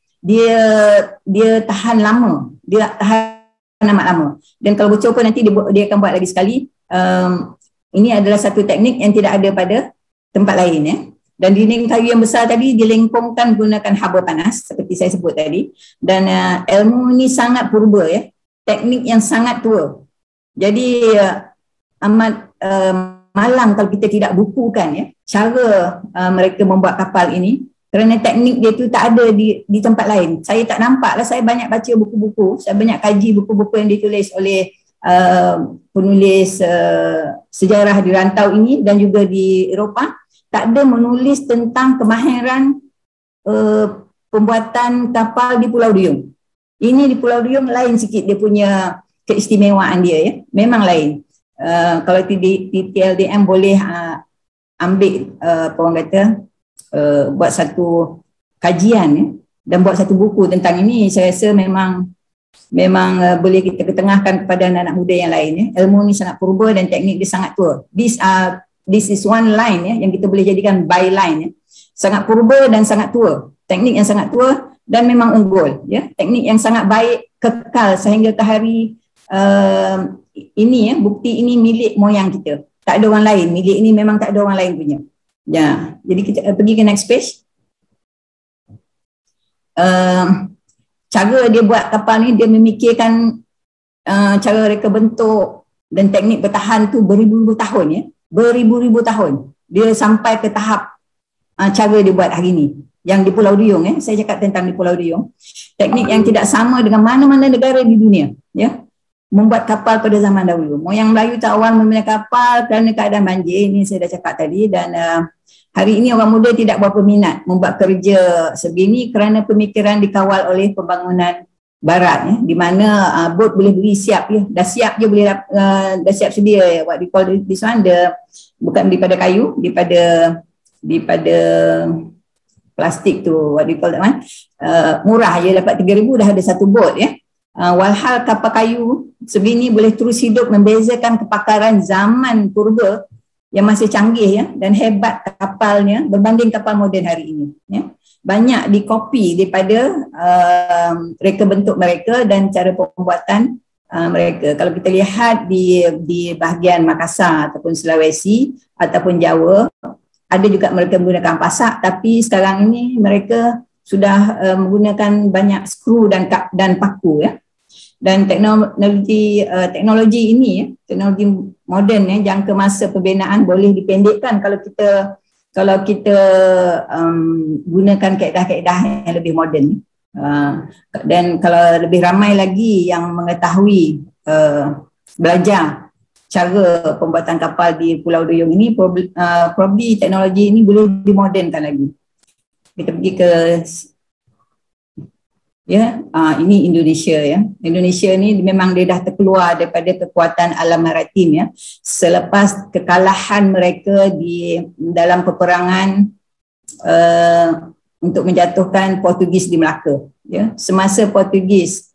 Dia tahan lama, dia tahan amat lama. Dan kalau bocor pun nanti dia akan buat lagi sekali. Ini adalah satu teknik yang tidak ada pada tempat lain ya. Dan dinding kayu yang besar tadi dilengkungkan gunakan haba panas seperti saya sebut tadi. Dan ilmu ini sangat purba ya. Teknik yang sangat tua. Jadi amat malang kalau kita tidak bukukan ya cara mereka membuat kapal ini. Kerana teknik dia tu tak ada di tempat lain. Saya tak nampak lah, saya banyak baca buku-buku, saya banyak kaji buku-buku yang ditulis oleh penulis sejarah di rantau ini dan juga di Eropah. Tak ada menulis tentang kemahiran pembuatan kapal di Pulau Duyung. Ini di Pulau Duyung lain sikit dia punya keistimewaan dia ya. Memang lain. Kalau di TLDM boleh ambil apa orang kata buat satu kajian ya, dan buat satu buku tentang ini, saya rasa memang boleh kita ketengahkan kepada anak-anak muda yang lain ya. Ilmu ni sangat purba dan teknik dia sangat tua. This is one line ya, yang kita boleh jadikan byline ya. Sangat purba dan sangat tua. Teknik yang sangat tua dan memang unggul ya. Teknik yang sangat baik, kekal sehingga ke hari ini ya. Bukti ini milik moyang kita. Tak ada orang lain. Milik ini memang tak ada orang lain punya. Ya, jadi kita pergi ke next page. Cara dia buat kapal ni, dia memikirkan cara reka bentuk dan teknik bertahan tu beribu-ribu tahun ya. Beribu-ribu tahun. Dia sampai ke tahap cara dia buat hari ni. Yang di Pulau Duyung ya. Saya cakap tentang di Pulau Duyung. Teknik yang tidak sama dengan mana-mana negara di dunia ya. Membuat kapal pada zaman dahulu. Moyang Melayu tak awal membina kapal kerana keadaan banjir. Ini saya dah cakap tadi. Dan hari ini orang muda tidak berapa minat membuat kerja sebegini kerana pemikiran dikawal oleh pembangunan barat ya, di mana bot boleh beli siap ya, dah siap je boleh dah siap sedia ya. What we call this one, bukan daripada kayu, daripada plastik tu, what we call that one, murah je, dapat 3,000 dah ada satu bot ya. Walhal kapal kayu sebegini boleh terus hidup membezakan kepakaran zaman purba yang masih canggih ya, dan hebat kapalnya berbanding kapal moden hari ini ya. Banyak dikopi daripada reka bentuk mereka dan cara pembuatan mereka. Kalau kita lihat di bahagian Makassar ataupun Sulawesi ataupun Jawa, ada juga mereka menggunakan pasak, tapi sekarang ini mereka sudah menggunakan banyak skru dan paku ya. Dan teknologi ini ya, teknologi moden ya, jangka masa pembinaan boleh dipendekkan kalau kita gunakan kaedah-kaedah yang lebih moden. Dan kalau lebih ramai lagi yang mengetahui belajar cara pembuatan kapal di Pulau Duyung ini, probably teknologi ini boleh dimodenkan lagi. Kita pergi ke ya, ini Indonesia ya. Indonesia ni memang dia dah terkeluar daripada kekuatan alam maritim ya. Selepas kekalahan mereka di dalam peperangan untuk menjatuhkan Portugis di Melaka ya. Semasa Portugis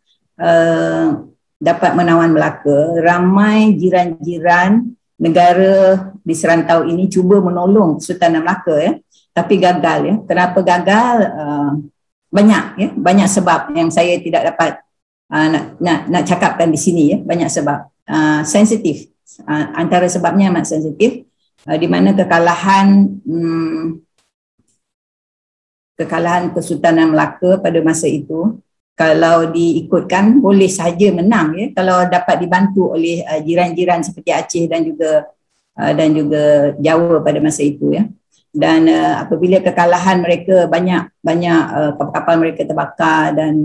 dapat menawan Melaka, ramai jiran-jiran negara di serantau ini cuba menolong Kesultanan Melaka ya. Tapi gagal ya. Kenapa gagal? Banyak sebab yang saya tidak dapat nak cakapkan di sini ya. Banyak sebab sensitif, antara sebabnya amat sensitif, di mana kekalahan Kesultanan Melaka pada masa itu, kalau diikutkan boleh saja menang ya, kalau dapat dibantu oleh jiran-jiran seperti Aceh dan juga Jawa pada masa itu ya. dan apabila kekalahan mereka banyak kapal-kapal mereka terbakar dan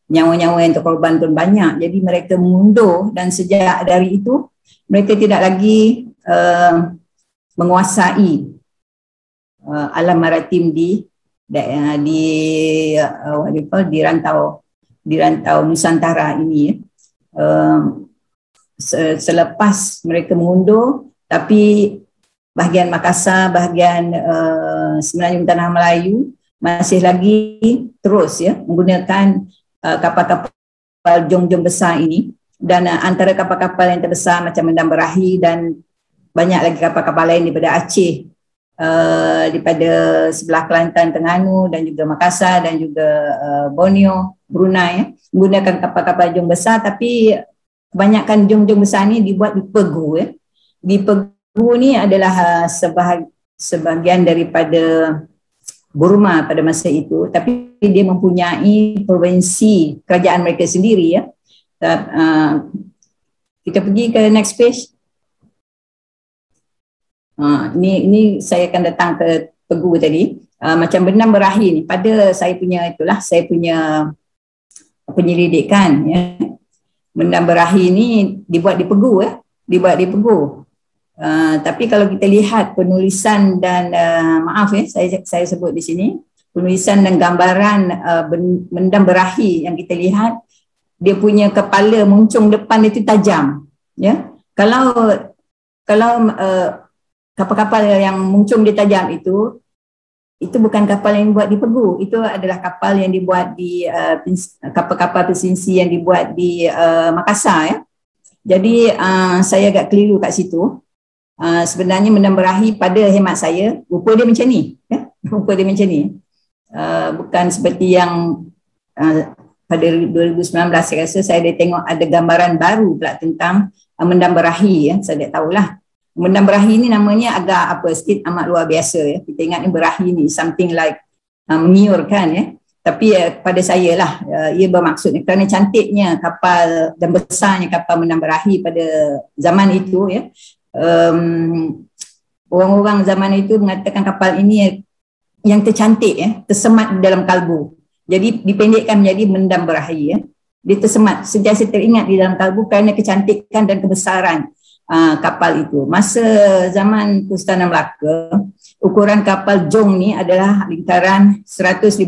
nyawa-nyawa yang terkorban pun banyak, jadi mereka mundur dan sejak dari itu mereka tidak lagi menguasai alam maritim di rantau Nusantara ini. Selepas mereka mengundur, tapi bahagian Makassar, bahagian Semenanjung Tanah Melayu masih lagi terus menggunakan kapal-kapal jong-jong besar ini, dan antara kapal-kapal yang terbesar macam Mendam Berahi dan banyak lagi kapal-kapal lain daripada Aceh, daripada sebelah Kelantan, Terengganu dan juga Makassar dan juga Borneo, Brunei, menggunakan kapal-kapal jong besar, tapi kebanyakan jong-jong besar ni dibuat di Pegu. Di Pegu ni adalah sebahagian daripada Burma pada masa itu, tapi dia mempunyai provinsi kerajaan mereka sendiri. Kita pergi ke next page. Ini saya akan datang ke Pegu tadi. Macam Bendam Berahi ni, pada saya punya penyelidikan, Bendam Berahi ni dibuat di Pegu, tapi kalau kita lihat penulisan dan saya sebut di sini, penulisan dan gambaran Bendam Berahi yang kita lihat, dia punya kepala muncung depan itu tajam. Kalau kapal-kapal yang muncung dia tajam itu bukan kapal yang dibuat di Pegu, itu adalah kapal yang dibuat di kapal-kapal pesisir yang dibuat di Makassar. Jadi saya agak keliru kat situ. Sebenarnya Bendam Berahi pada hemat saya, rupa dia macam ni. Bukan seperti yang pada 2019 saya rasa saya dah tengok ada gambaran baru pula tentang Bendam Berahi. Saya tak tahulah. Bendam Berahi ni namanya agak sikit amat luar biasa. Kita ingat ni Berahi ni something like mengiurkan. Tapi pada saya lah, ia bermaksud kerana cantiknya kapal dan besarnya kapal Bendam Berahi pada zaman itu. Orang-orang zaman itu mengatakan kapal ini yang tercantik, tersemat di dalam kalbu. Jadi dipendekkan menjadi Bendam Berahi. Dia tersemat, sentiasa teringat di dalam kalbu kerana kecantikan dan kebesaran kapal itu. Masa zaman Kesultanan Melaka, ukuran kapal jong ni adalah lingkaran 150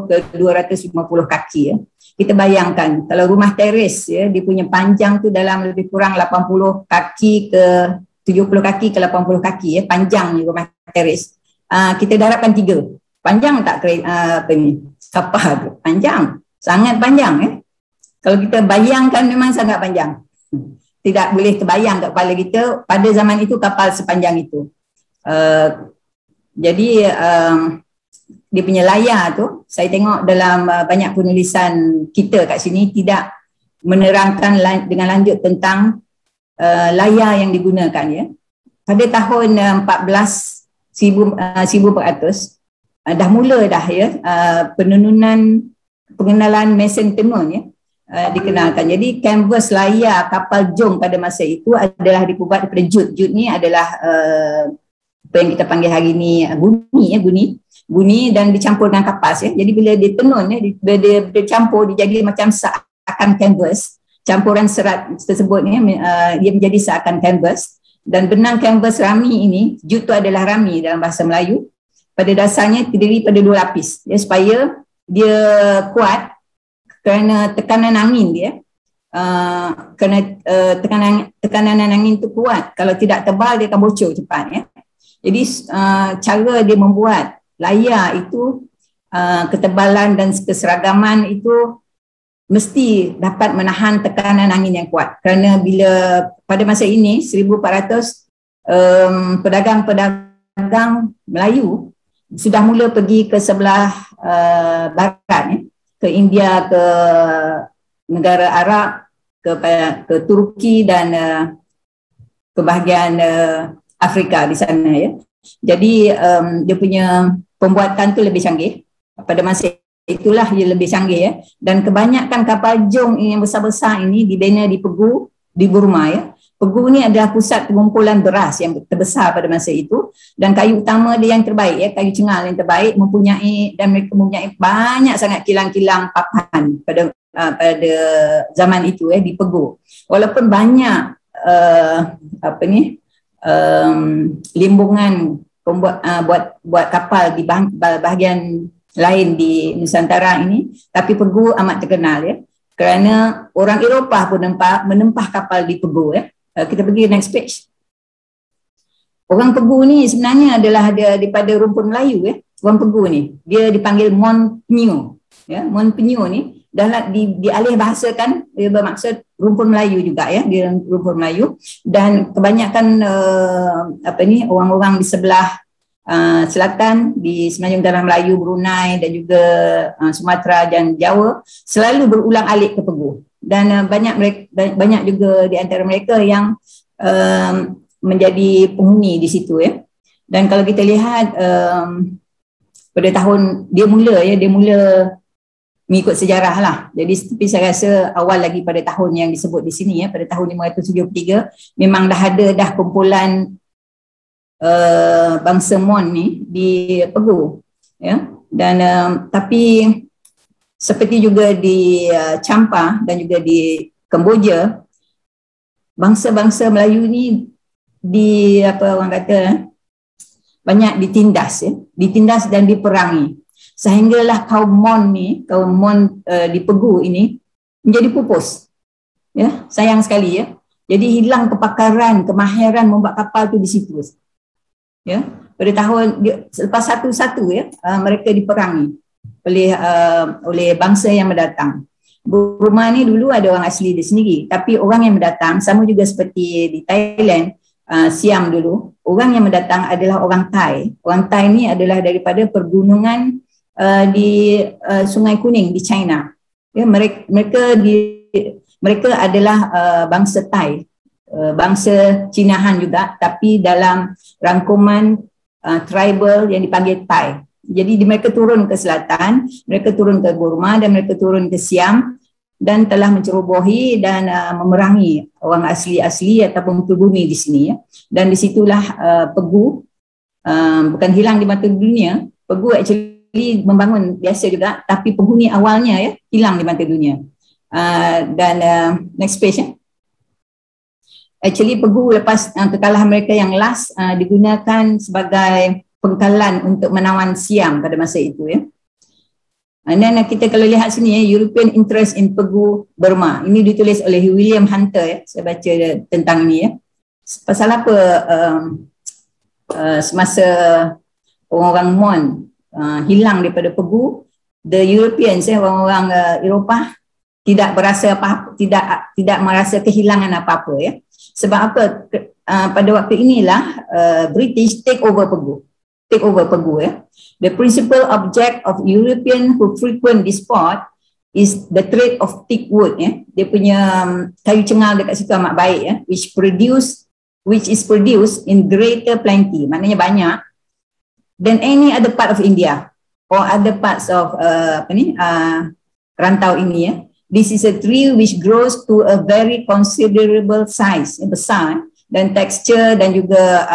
ke 250 kaki. Kita bayangkan kalau rumah teres, dia punya panjang tu dalam lebih kurang 80 kaki ke 70 kaki ke 80 kaki, panjangnya rumah teres. Kita darabkan 3. Panjang tak kapal tu? Panjang, sangat panjang. Kalau kita bayangkan memang sangat panjang. Tidak boleh terbayang kat kepala kita pada zaman itu kapal sepanjang itu. Jadi dia punya layar tu, saya tengok dalam banyak penulisan kita kat sini tidak menerangkan dengan lanjut tentang layar yang digunakan. Pada tahun 1400 dah mula pengenalan mesin dikenalkan. Jadi kanvas layar kapal jong pada masa itu adalah dibuat daripada jut. Jut ni adalah apa yang kita panggil hari ni guni dan dicampur dengan kapas. Jadi bila dia tenun, bila dia campur, dia jadi macam seakan kanvas. Campuran serat tersebut dia menjadi seakan kanvas. Dan benang kanvas rami ini, jut tu adalah rami dalam bahasa Melayu, pada dasarnya terdiri pada 2 lapis. Supaya dia kuat kerana tekanan angin dia, tekanan angin tu kuat. Kalau tidak tebal, dia akan bocor cepat. Jadi cara dia membuat layar itu, ketebalan dan keseragaman itu mesti dapat menahan tekanan angin yang kuat. Kerana bila pada masa ini 1400 pedagang Melayu sudah mula pergi ke sebelah barat, ke India, ke negara Arab, ke Turki dan ke bahagian Afrika di sana. Jadi dia punya pembuatan tu lebih canggih. Pada masa itulah dia lebih canggih. Dan kebanyakan kapal jong yang besar-besar ini dibina di Pegu, di Burma. Pegu ni adalah pusat pengumpulan beras yang terbesar pada masa itu, dan kayu utama dia yang terbaik, ya, kayu cengal yang terbaik, dan mereka mempunyai banyak sangat kilang-kilang papan pada zaman itu, di Pegu. Walaupun banyak limbungan buat kapal di bahagian lain di Nusantara ini, tapi Pegu amat terkenal, ya, kerana orang Eropah pun menempah kapal di Pegu, ya. Kita pergi next page. Orang Pegu ni sebenarnya adalah daripada rumpun Melayu, ya. Orang Pegu ni dia dipanggil Mon Penyu, ya. Mon Penyu ni dah dialih bahasakan, dia bermaksud rumpun Melayu juga, ya, dia rumpun Melayu, dan kebanyakan orang-orang di sebelah selatan di Semenanjung Darah Melayu, Brunei dan juga Sumatera dan Jawa selalu berulang-alik ke Pegu. Dan banyak juga di antara mereka yang menjadi penghuni di situ, ya. Dan kalau kita lihat pada tahun dia mula mengikut sejarah lah. Jadi tapi saya rasa awal lagi pada tahun yang disebut di sini, ya, pada tahun 573 memang dah kumpulan bangsa Mon ni di Pegu, ya. Dan tapi seperti juga di Champa dan juga di Kemboja, bangsa-bangsa Melayu ni banyak ditindas, ya, ditindas dan diperangi, sehinggalah kaum Mon di Pegu ini menjadi pupus, ya, sayang sekali, ya. Jadi hilang kepakaran, kemahiran membuat kapal tu di situ, ya. Pada tahun selepas satu-satu, ya, mereka diperangi oleh bangsa yang mendatang. Burma ni dulu ada orang asli di sendiri, tapi orang yang mendatang sama juga seperti di Thailand, Siam dulu, orang yang mendatang adalah orang Thai. Orang Thai ni adalah daripada pergunungan di Sungai Kuning di China. Ya, mereka adalah bangsa Thai, bangsa Cinahan juga, tapi dalam rangkuman tribal yang dipanggil Thai. Jadi mereka turun ke selatan, mereka turun ke Burma dan mereka turun ke Siam dan telah mencerobohi dan memerangi orang asli-asli ataupun pribumi di sini, ya. Dan disitulah Pegu bukan hilang di mata dunia. Pegu actually membangun biasa juga, tapi penghuni awalnya, ya, hilang di mata dunia. Dan next page, ya. Actually Pegu lepas kekalahan mereka yang last digunakan sebagai pengkalan untuk menawan Siam pada masa itu, ya. Dan kita kalau lihat sini, ya, European interest in Pegu Burma. Ini ditulis oleh William Hunter, ya. Saya baca tentang ini, ya. Pasal apa semasa orang-orang Mon hilang daripada Pegu, the Europeans, ya, orang-orang Eropah tidak berasa apa-apa, tidak merasa kehilangan apa-apa, ya. Sebab apa? Pada waktu inilah British take over Pegu, ya. The principal object of European who frequent this spot is the trade of thick wood, ya. Dia punya kayu cengal dekat situ amat baik, ya, which is produced in greater plenty, maknanya banyak, than any other part of India or other parts of rantau ini, ya. This is a tree which grows to a very considerable size, besar, dan tekstur dan juga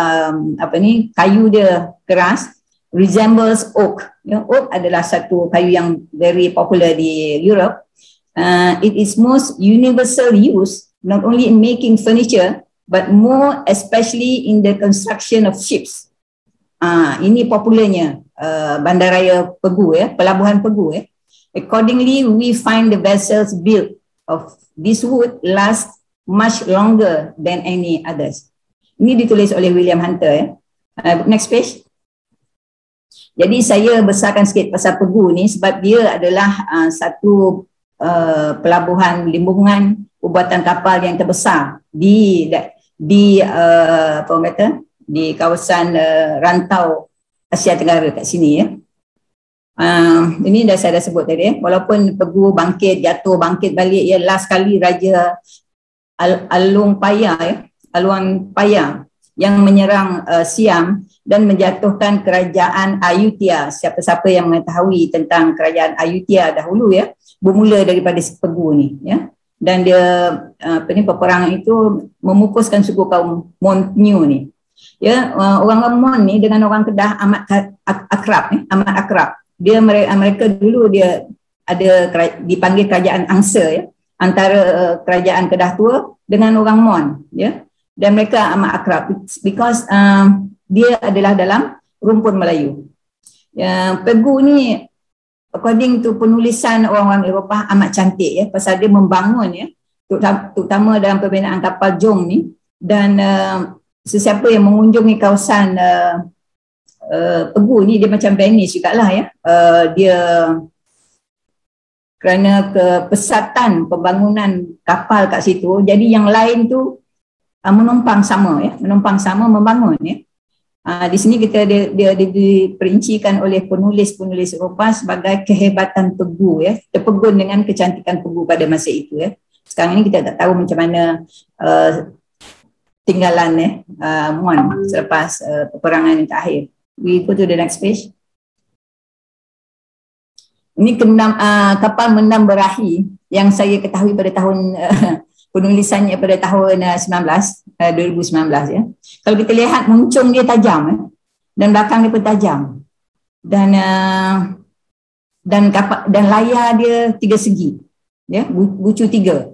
kayu dia keras, resembles oak. Ya, oak adalah satu kayu yang very popular di Europe. It is most universal use not only in making furniture but more especially in the construction of ships. Ini popularnya bandaraya Pegu, ya, pelabuhan Pegu, ya. Accordingly, we find the vessels built of this wood last much longer than any others. Ini ditulis oleh William Hunter, ya. Next page. Jadi saya besarkan sikit pasal Pegu ni sebab dia adalah satu pelabuhan limbungan pembuatan kapal yang terbesar di kawasan rantau Asia Tenggara kat sini, ya. Ini saya dah sebut tadi, ya. Walaupun Pegu bangkit bangkit balik, ya, last kali Raja Alung Paya, ya, Aluang Paya yang menyerang Siam dan menjatuhkan kerajaan Ayutthaya. Siapa-siapa yang mengetahui tentang kerajaan Ayutthaya dahulu, ya, bermula daripada Pegu ni, ya. dan dia peperangan itu memupuskan suku kaum Mon-Nyu ni. Ya, orang Mon ni dengan orang Kedah amat akrab. Dia mereka dulu dia ada dipanggil kerajaan angsa, ya, antara kerajaan Kedah tua dengan orang Mon, ya, dan mereka amat akrab because dia adalah dalam rumpun Melayu. Ya, Pegu ni according to penulisan orang-orang Eropah amat cantik, ya, pasal dia membangun, ya, terutama dalam pembinaan kapal Jong ni, dan sesiapa yang mengunjungi kawasan Pegu ni dia macam Venice jugalah, ya. Dia kerana kepesatan pembangunan kapal kat situ, jadi yang lain tu menumpang sama, ya, membangun, ya. Di sini dia diperincikan oleh penulis-penulis Eropah sebagai kehebatan Pegu, ya, terpegun dengan kecantikan Pegu pada masa itu, ya. Sekarang ini kita tak tahu macam mana tinggalan, Mon selepas peperangan yang terakhir. We go to the next page. Ini kapal Mendam Berahi yang saya ketahui pada tahun penulisannya pada tahun 2019, ya. Kalau kita lihat muncung dia tajam, ya, dan belakang dia pun tajam, dan layar dia 3 segi, ya, bucu 3.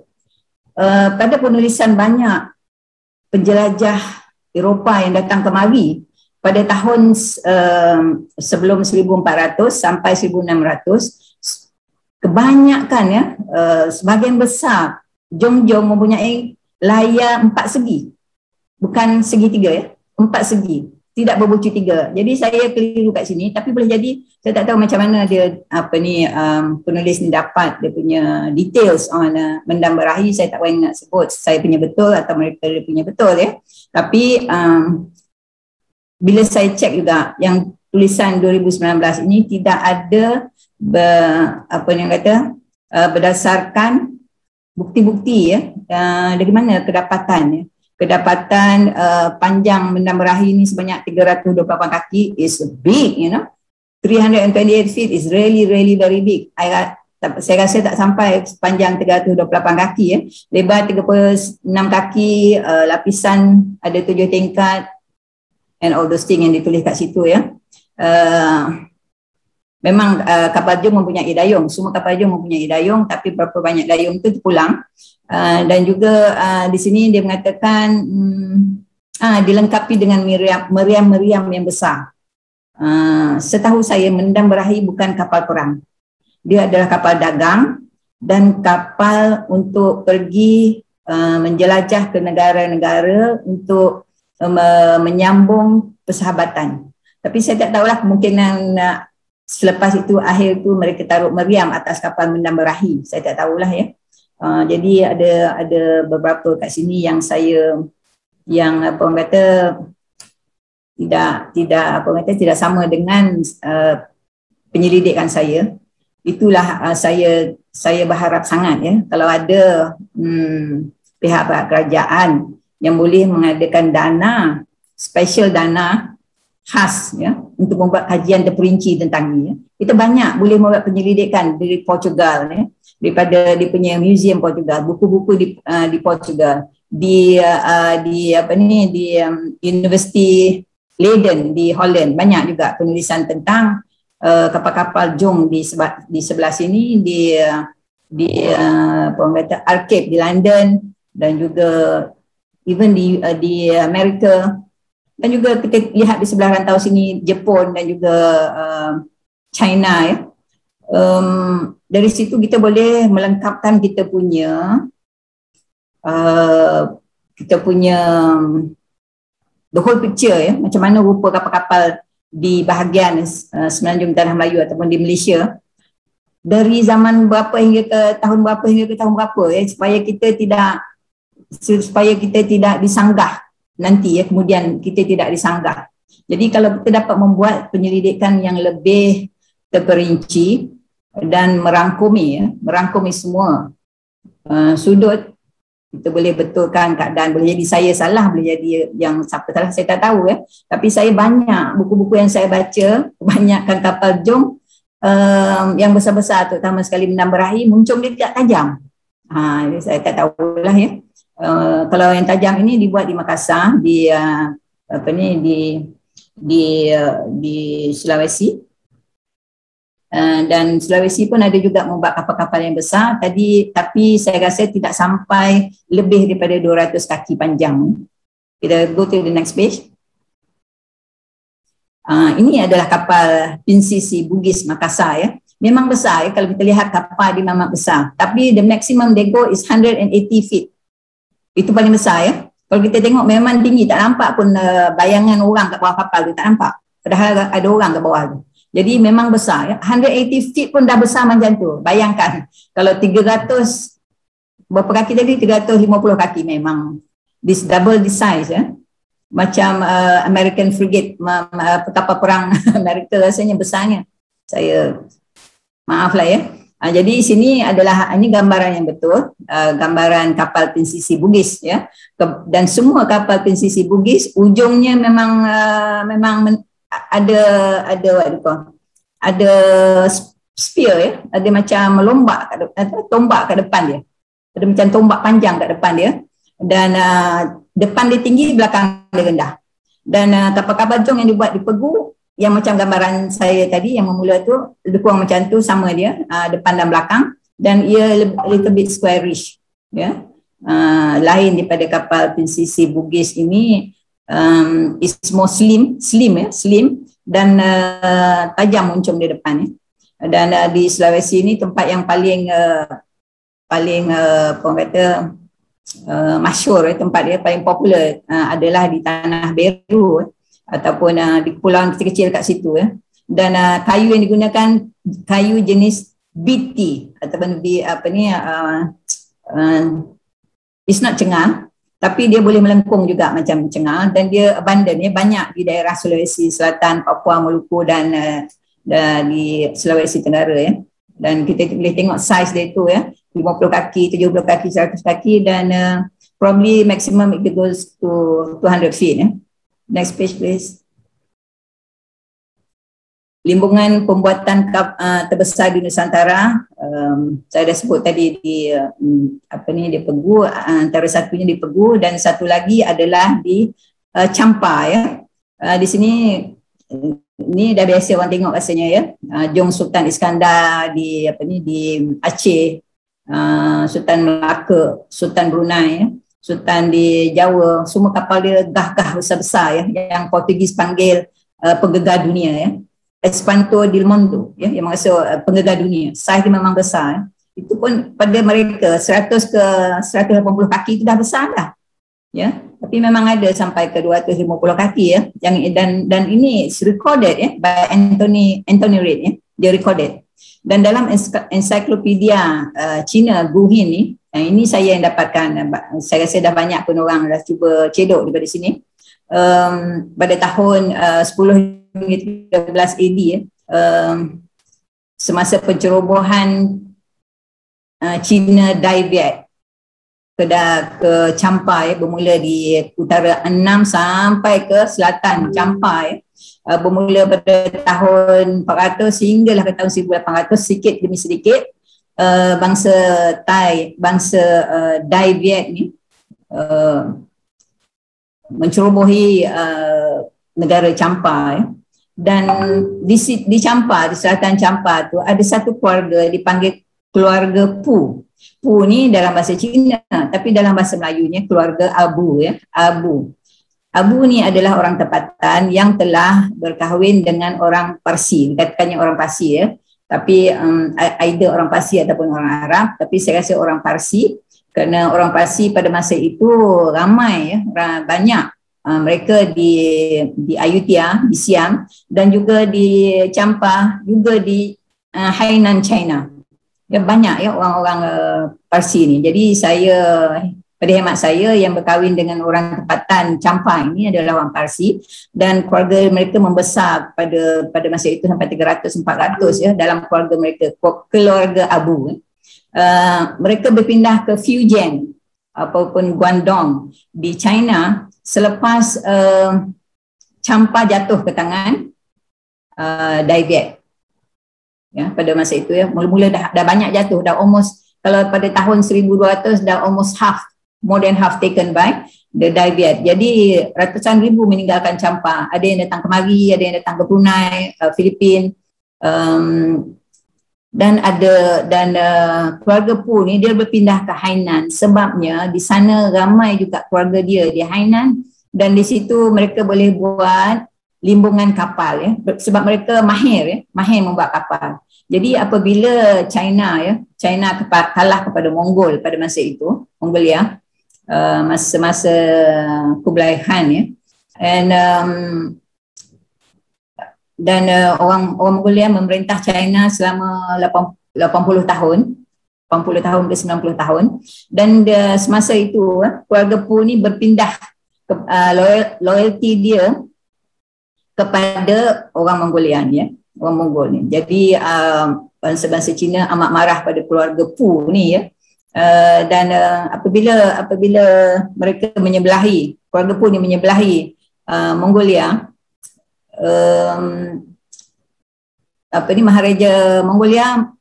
Pada penulisan banyak penjelajah Eropah yang datang kemari pada tahun sebelum 1400 sampai 1600, kebanyakan, ya, sebahagian besar Jong-Jong mempunyai layar 4 segi, bukan segitiga, ya, 4 segi, tidak berbucu 3. Jadi saya keliru kat sini, tapi boleh jadi saya tak tahu macam mana dia penulis ni dapat dia punya details on Mendam Berahi. Saya tak boleh nak sebut saya punya betul atau mereka dia punya betul, ya. Tapi bila saya cek juga yang tulisan 2019 ini tidak ada berdasarkan bukti-bukti, ya, dari mana kedapatan panjang Mendam Berahi ini sebanyak 328 kaki is big, you know. 328 feet is really very big. Saya rasa tak sampai panjang 328 kaki, ya. Lebar 36 kaki, lapisan ada 7 tingkat, and all those things yang ditulis kat situ, ya. Memang kapal Jong mempunyai dayung, semua kapal Jong mempunyai dayung, tapi berapa banyak dayung itu terpulang. Dan juga di sini dia mengatakan dilengkapi dengan meriam-meriam yang besar. Setahu saya Mendam Berahi bukan kapal perang. Dia adalah kapal dagang dan kapal untuk pergi menjelajah ke negara-negara untuk menyambung persahabatan. Tapi saya tak tahulah, kemungkinan selepas itu akhir tu mereka taruh meriam atas kapal Mendam Berahi. Saya tak tahulah, ya. Jadi ada beberapa kat sini yang tidak sama dengan penyelidikan saya. Itulah saya berharap sangat, ya, kalau ada pihak-pihak kerajaan yang boleh mengadakan dana, special dana khas, ya, untuk membuat kajian terperinci tentang ini, ya. Kita banyak boleh membuat penyelidikan dari Portugal, ya, daripada di punya museum Portugal, buku-buku di Portugal, di University Leiden di Holland, banyak juga penulisan tentang kapal-kapal Jong di sebelah sini, di Archive di London, dan juga even di Amerika, dan juga kita lihat di sebelah rantau sini Jepun dan juga China, ya. Dari situ kita boleh melengkapkan kita punya the whole picture, ya, macam mana rupa kapal-kapal di bahagian Semenanjung Tanah Melayu ataupun di Malaysia dari zaman berapa hingga ke tahun berapa, ya, supaya kita tidak disanggah nanti, ya, kemudian kita tidak disanggah. Jadi kalau kita dapat membuat penyelidikan yang lebih terperinci dan merangkumi semua sudut, kita boleh betulkan keadaan. Boleh jadi saya salah, boleh jadi yang siapa salah, saya tak tahu, ya. Tapi saya banyak buku-buku yang saya baca, kebanyakan kapal Jong yang besar-besar, terutama sekali Mendam Berahi, muncung dia tidak tajam. Saya tak tahulah ya. Kalau yang tajam ini dibuat di Makassar, di Sulawesi. Dan Sulawesi pun ada juga membuat kapal-kapal yang besar tadi, tapi saya rasa tidak sampai lebih daripada 200 kaki panjang. Kita go to the next page. Ini adalah kapal PCC Bugis Makassar ya. Memang besar ya, kalau kita lihat kapal di memang besar, tapi the maximum they go is 180 feet. Itu paling besar ya. Kalau kita tengok memang tinggi, tak nampak pun bayangan orang kat bawah kapal tu, tak nampak. Padahal ada orang kat bawah tu. Jadi memang besar ya. 180 feet pun dah besar macam tu. Bayangkan kalau 300 berapa kaki tadi, 350 kaki, memang this double the size ya. Macam American frigate, kapal perang Amerika rasanya besarnya. Saya maaflah ya. Jadi sini adalah ini gambaran yang betul, gambaran kapal PCC Bugis ya. Dan semua kapal PCC Bugis ujungnya memang ada spear ya, ada macam tombak kat depan dia. Ada macam tombak panjang kat depan dia, dan depan dia tinggi, belakang dia rendah. Dan kapal-kapal jong yang dibuat di Pegu yang macam gambaran saya tadi yang memula tu, lebih kurang macam tu, sama dia, depan dan belakang, dan ia little bit squarish ya. Lain daripada kapal PCC Bugis ini, is more slim dan tajam muncung di depan ya. Dan di Sulawesi ini tempat yang paling orang kata masyhur, tempat dia paling popular adalah di Tanah Beru ataupun di kepulauan kecil-kecil kat situ ya. Dan kayu yang digunakan kayu jenis BT ataupun it's not cengal, tapi dia boleh melengkung juga macam cengal, dan dia abundant ya, banyak di daerah Sulawesi Selatan, Papua, Maluku dan di Sulawesi Tenggara ya. Dan kita boleh tengok saiz dia itu ya, 50 kaki, 70 kaki, 100 kaki, dan probably maximum it goes to 200 feet ya. Next page please. Limbungan pembuatan terbesar di Nusantara, saya dah sebut tadi di di Pegu, antara satunya di Pegu dan satu lagi adalah di Champa ya. Di sini ini dah biasa orang tengok rasanya ya. Jong Sultan Iskandar di Aceh, Sultan Melaka, Sultan Brunei ya, Sultan di Jawa, semua kapal dia gah-gah besar-besar ya, yang Portugis panggil penggegah dunia ya. Espanto del Mundo ya, yang maksud penggegah dunia. Saiz dia memang besar ya. Itu pun pada mereka 100 ke 180 kaki itu dah besar dah ya. Tapi memang ada sampai ke 250 kaki ya, yang dan ini recorded ya by Anthony Reid ya, dia recorded. Dan dalam ensiklopedia Cina Guhin ni, ini saya yang dapatkan, saya rasa dah banyak pun orang dah cuba cedok daripada sini. Pada tahun 10-13 AD ya, semasa pencerobohan Cina Dai Viet ke Champa ya, bermula di utara 6 sampai ke selatan Champa ya, bermula pada tahun 400 sehinggalah ke tahun 1800, sedikit demi sedikit bangsa Dai Viet ni mencerobohi negara Champa ya. Dan di Champa, di selatan Champa tu ada satu keluarga dipanggil keluarga Pu. Pu ni dalam bahasa Cina, tapi dalam bahasa Melayunya keluarga Abu ya, Abu. Abu ni adalah orang tempatan yang telah berkahwin dengan orang Parsi, dikatakannya orang Parsi ya. Tapi either orang Parsi ataupun orang Arab, tapi saya rasa orang Parsi, kerana orang Parsi pada masa itu ramai ya, banyak. Mereka di Ayutthaya, di Siam, dan juga di Champa, juga di Hainan, China. Ya, banyak ya orang-orang Parsi ni. Jadi saya, pada hemat saya, yang berkahwin dengan orang tempatan Champa ini adalah orang Parsi, dan keluarga mereka membesar pada masa itu sampai 300-400 ya, dalam keluarga mereka, keluarga Abu. Mereka berpindah ke Fujian ataupun Guangdong di China selepas Champa jatuh ke tangan Dai Viet ya, pada masa itu ya. Mula-mula dah banyak jatuh, dah almost kalau pada tahun 1200 dah almost half, more than half taken by the Dabiat. Jadi ratusan ribu meninggalkan Champa. Ada yang datang ke Mari, ada yang datang ke Brunei, Filipina, dan keluarga Pu ni dia berpindah ke Hainan sebabnya di sana ramai juga keluarga dia di Hainan, dan di situ mereka boleh buat limbungan kapal ya, sebab mereka mahir membuat kapal. Jadi apabila China kalah kepada Mongol pada masa itu, Mongolia, masa-masa Kublai Khan ya, dan orang Mongolia memerintah China selama 80 tahun ke 90 tahun, dan semasa itu keluarga Pu ni berpindah loyalty dia kepada orang Mongolian ya, orang Mongol ni. Jadi bangsa-bangsa Cina amat marah pada keluarga Pu ni ya. Dan apabila mereka menyebelahi, keluarga Pu ni menyebelahi Mongolia, Maharaja Mongolia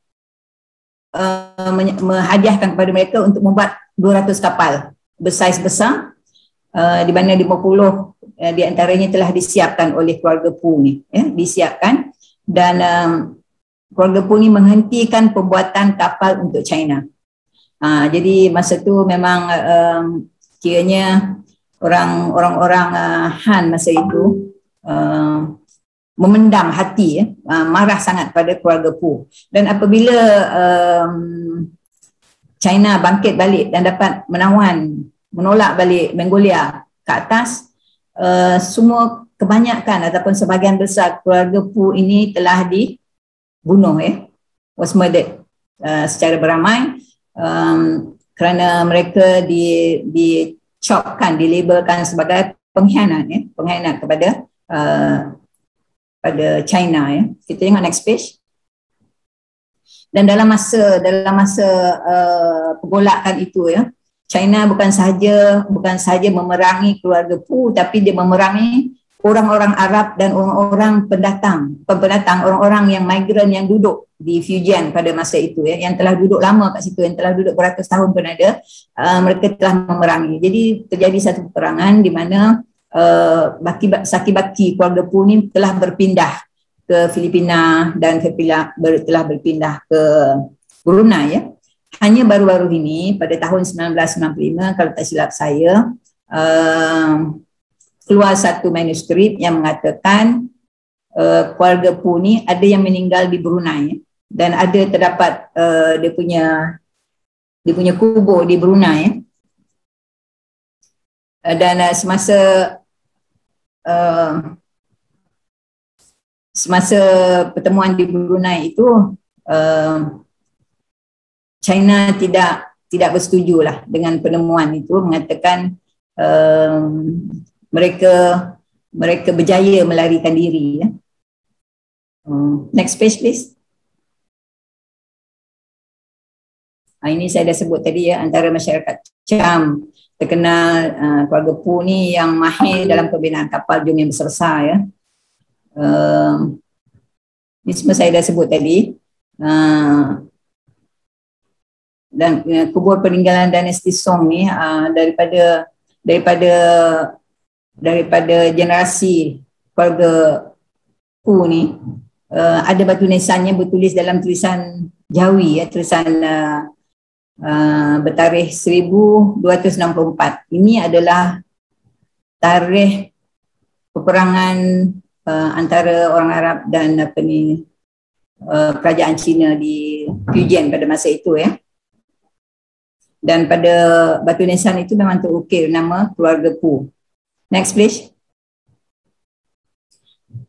menghadiahkan kepada mereka untuk membuat 200 kapal bersaiz besar, di mana 50 di antaranya telah disiapkan oleh keluarga Pu ni ya, disiapkan, dan keluarga Pu ni menghentikan pembuatan kapal untuk China. Jadi masa tu memang kiranya orang-orang Han masa itu memendam hati ya, marah sangat pada keluarga Pu. Dan apabila China bangkit balik dan dapat menolak balik Mongolia ke atas, semua kebanyakan ataupun sebahagian besar keluarga Pu ini telah dibunuh ya, was murdered secara beramai, kerana mereka dicopkan, dilabelkan sebagai pengkhianat ya, pengkhianat kepada pada China ya. Kita tengok next page. Dan dalam masa pergolakan itu ya, China bukan sahaja memerangi keluarga Pu, tapi dia memerangi orang-orang Arab dan orang-orang pendatang, orang-orang yang migran yang duduk di Fujian pada masa itu ya, yang telah duduk lama kat situ, yang telah duduk beratus tahun pun ada, mereka telah memerangi. Jadi terjadi satu peperangan di mana Saki-Baki keluarga Pu ni telah berpindah ke Filipina dan telah berpindah ke Brunei ya. Hanya baru-baru ini pada tahun 1995 kalau tak silap saya, keluar satu manuskrip yang mengatakan keluarga Pu ni ada yang meninggal di Brunei dan ada terdapat dia punya kubur di Brunei. Dan semasa pertemuan di Brunei itu, China tidak bersetuju lah dengan penemuan itu, mengatakan mereka berjaya melarikan diri ya. Next page please. Ini saya dah sebut tadi ya, antara masyarakat Cham terkenal keluarga Pu ni yang mahir dalam pembinaan kapal jom yang besar-besar ya. Ini semua saya dah sebut tadi. Dan kubur peninggalan dinasti Song ni daripada generasi keluarga Pu ni, ada batu nisannya bertulis dalam tulisan Jawi ya, tulisan bertarikh 1264. Ini adalah tarikh peperangan antara orang Arab dan kerajaan Cina di Fujian pada masa itu ya. Dan pada batu nisan itu memang terukir nama keluarga Pu. Next please.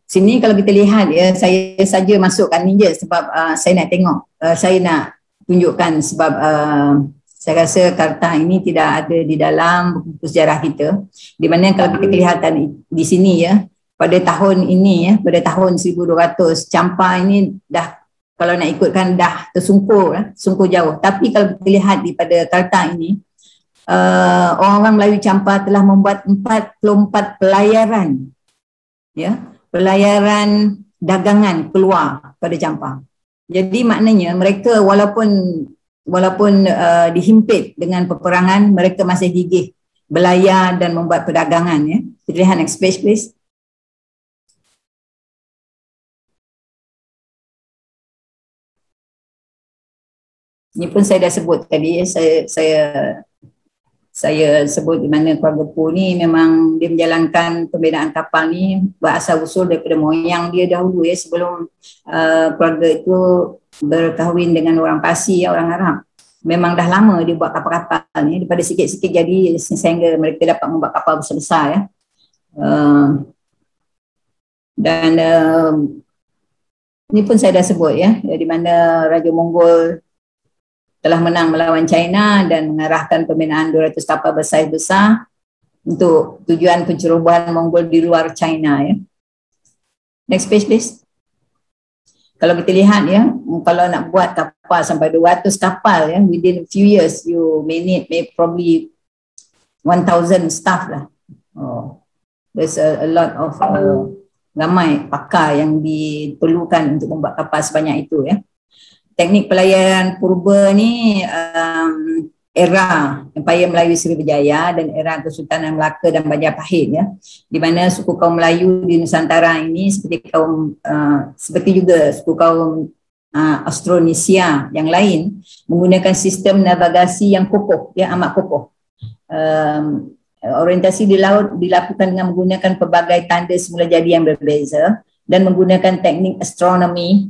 Sini kalau kita lihat ya, saya saja masukkan ni je sebab saya nak tengok, saya nak tunjukkan sebab saya rasa karta ini tidak ada di dalam buku sejarah kita, di mana kalau kita kelihatan di sini ya, pada tahun ini ya, pada tahun 1200 Champa ini dah, kalau nak ikutkan dah tersungkur sungkur jauh. Tapi kalau kita lihat di pada karta ini, orang-orang Melayu Champa telah membuat 44 pelayaran ya, pelayaran dagangan keluar pada Champa. Jadi maknanya mereka walaupun walaupun dihimpit dengan peperangan, mereka masih gigih berlayar dan membuat perdagangan. Ya. Kita lihat next page please. Ini pun saya dah sebut tadi, saya sebut di mana keluarga Poh ni memang dia menjalankan pembinaan kapal ni berasal usul daripada moyang dia dahulu ya, sebelum keluarga itu berkahwin dengan orang Parsi, orang Arab. Memang dah lama dia buat kapal-kapal ni, daripada sikit-sikit jadi sehingga mereka dapat membuat kapal besar-besar ya. Dan ini pun saya dah sebut ya, di mana Raja Mongol telah menang melawan China dan mengarahkan pembinaan 200 kapal besar untuk tujuan pencerobohan Mongol di luar China ya. Next page please. Kalau kita lihat ya, kalau nak buat kapal sampai 200 kapal ya, within a few years you may need probably 1,000 staff lah. There's a lot of ramai pakar yang diperlukan untuk membuat kapal sebanyak itu ya. Teknik pelayaran purba ni era Empayar Melayu Sriwijaya dan era Kesultanan Melaka dan Majapahit ya, di mana suku kaum Melayu di Nusantara ini seperti juga suku kaum Austronesia yang lain menggunakan sistem navigasi yang kokoh ya, amat kokoh. Orientasi di laut dilakukan dengan menggunakan pelbagai tanda semula jadi yang berbeza dan menggunakan teknik astronomi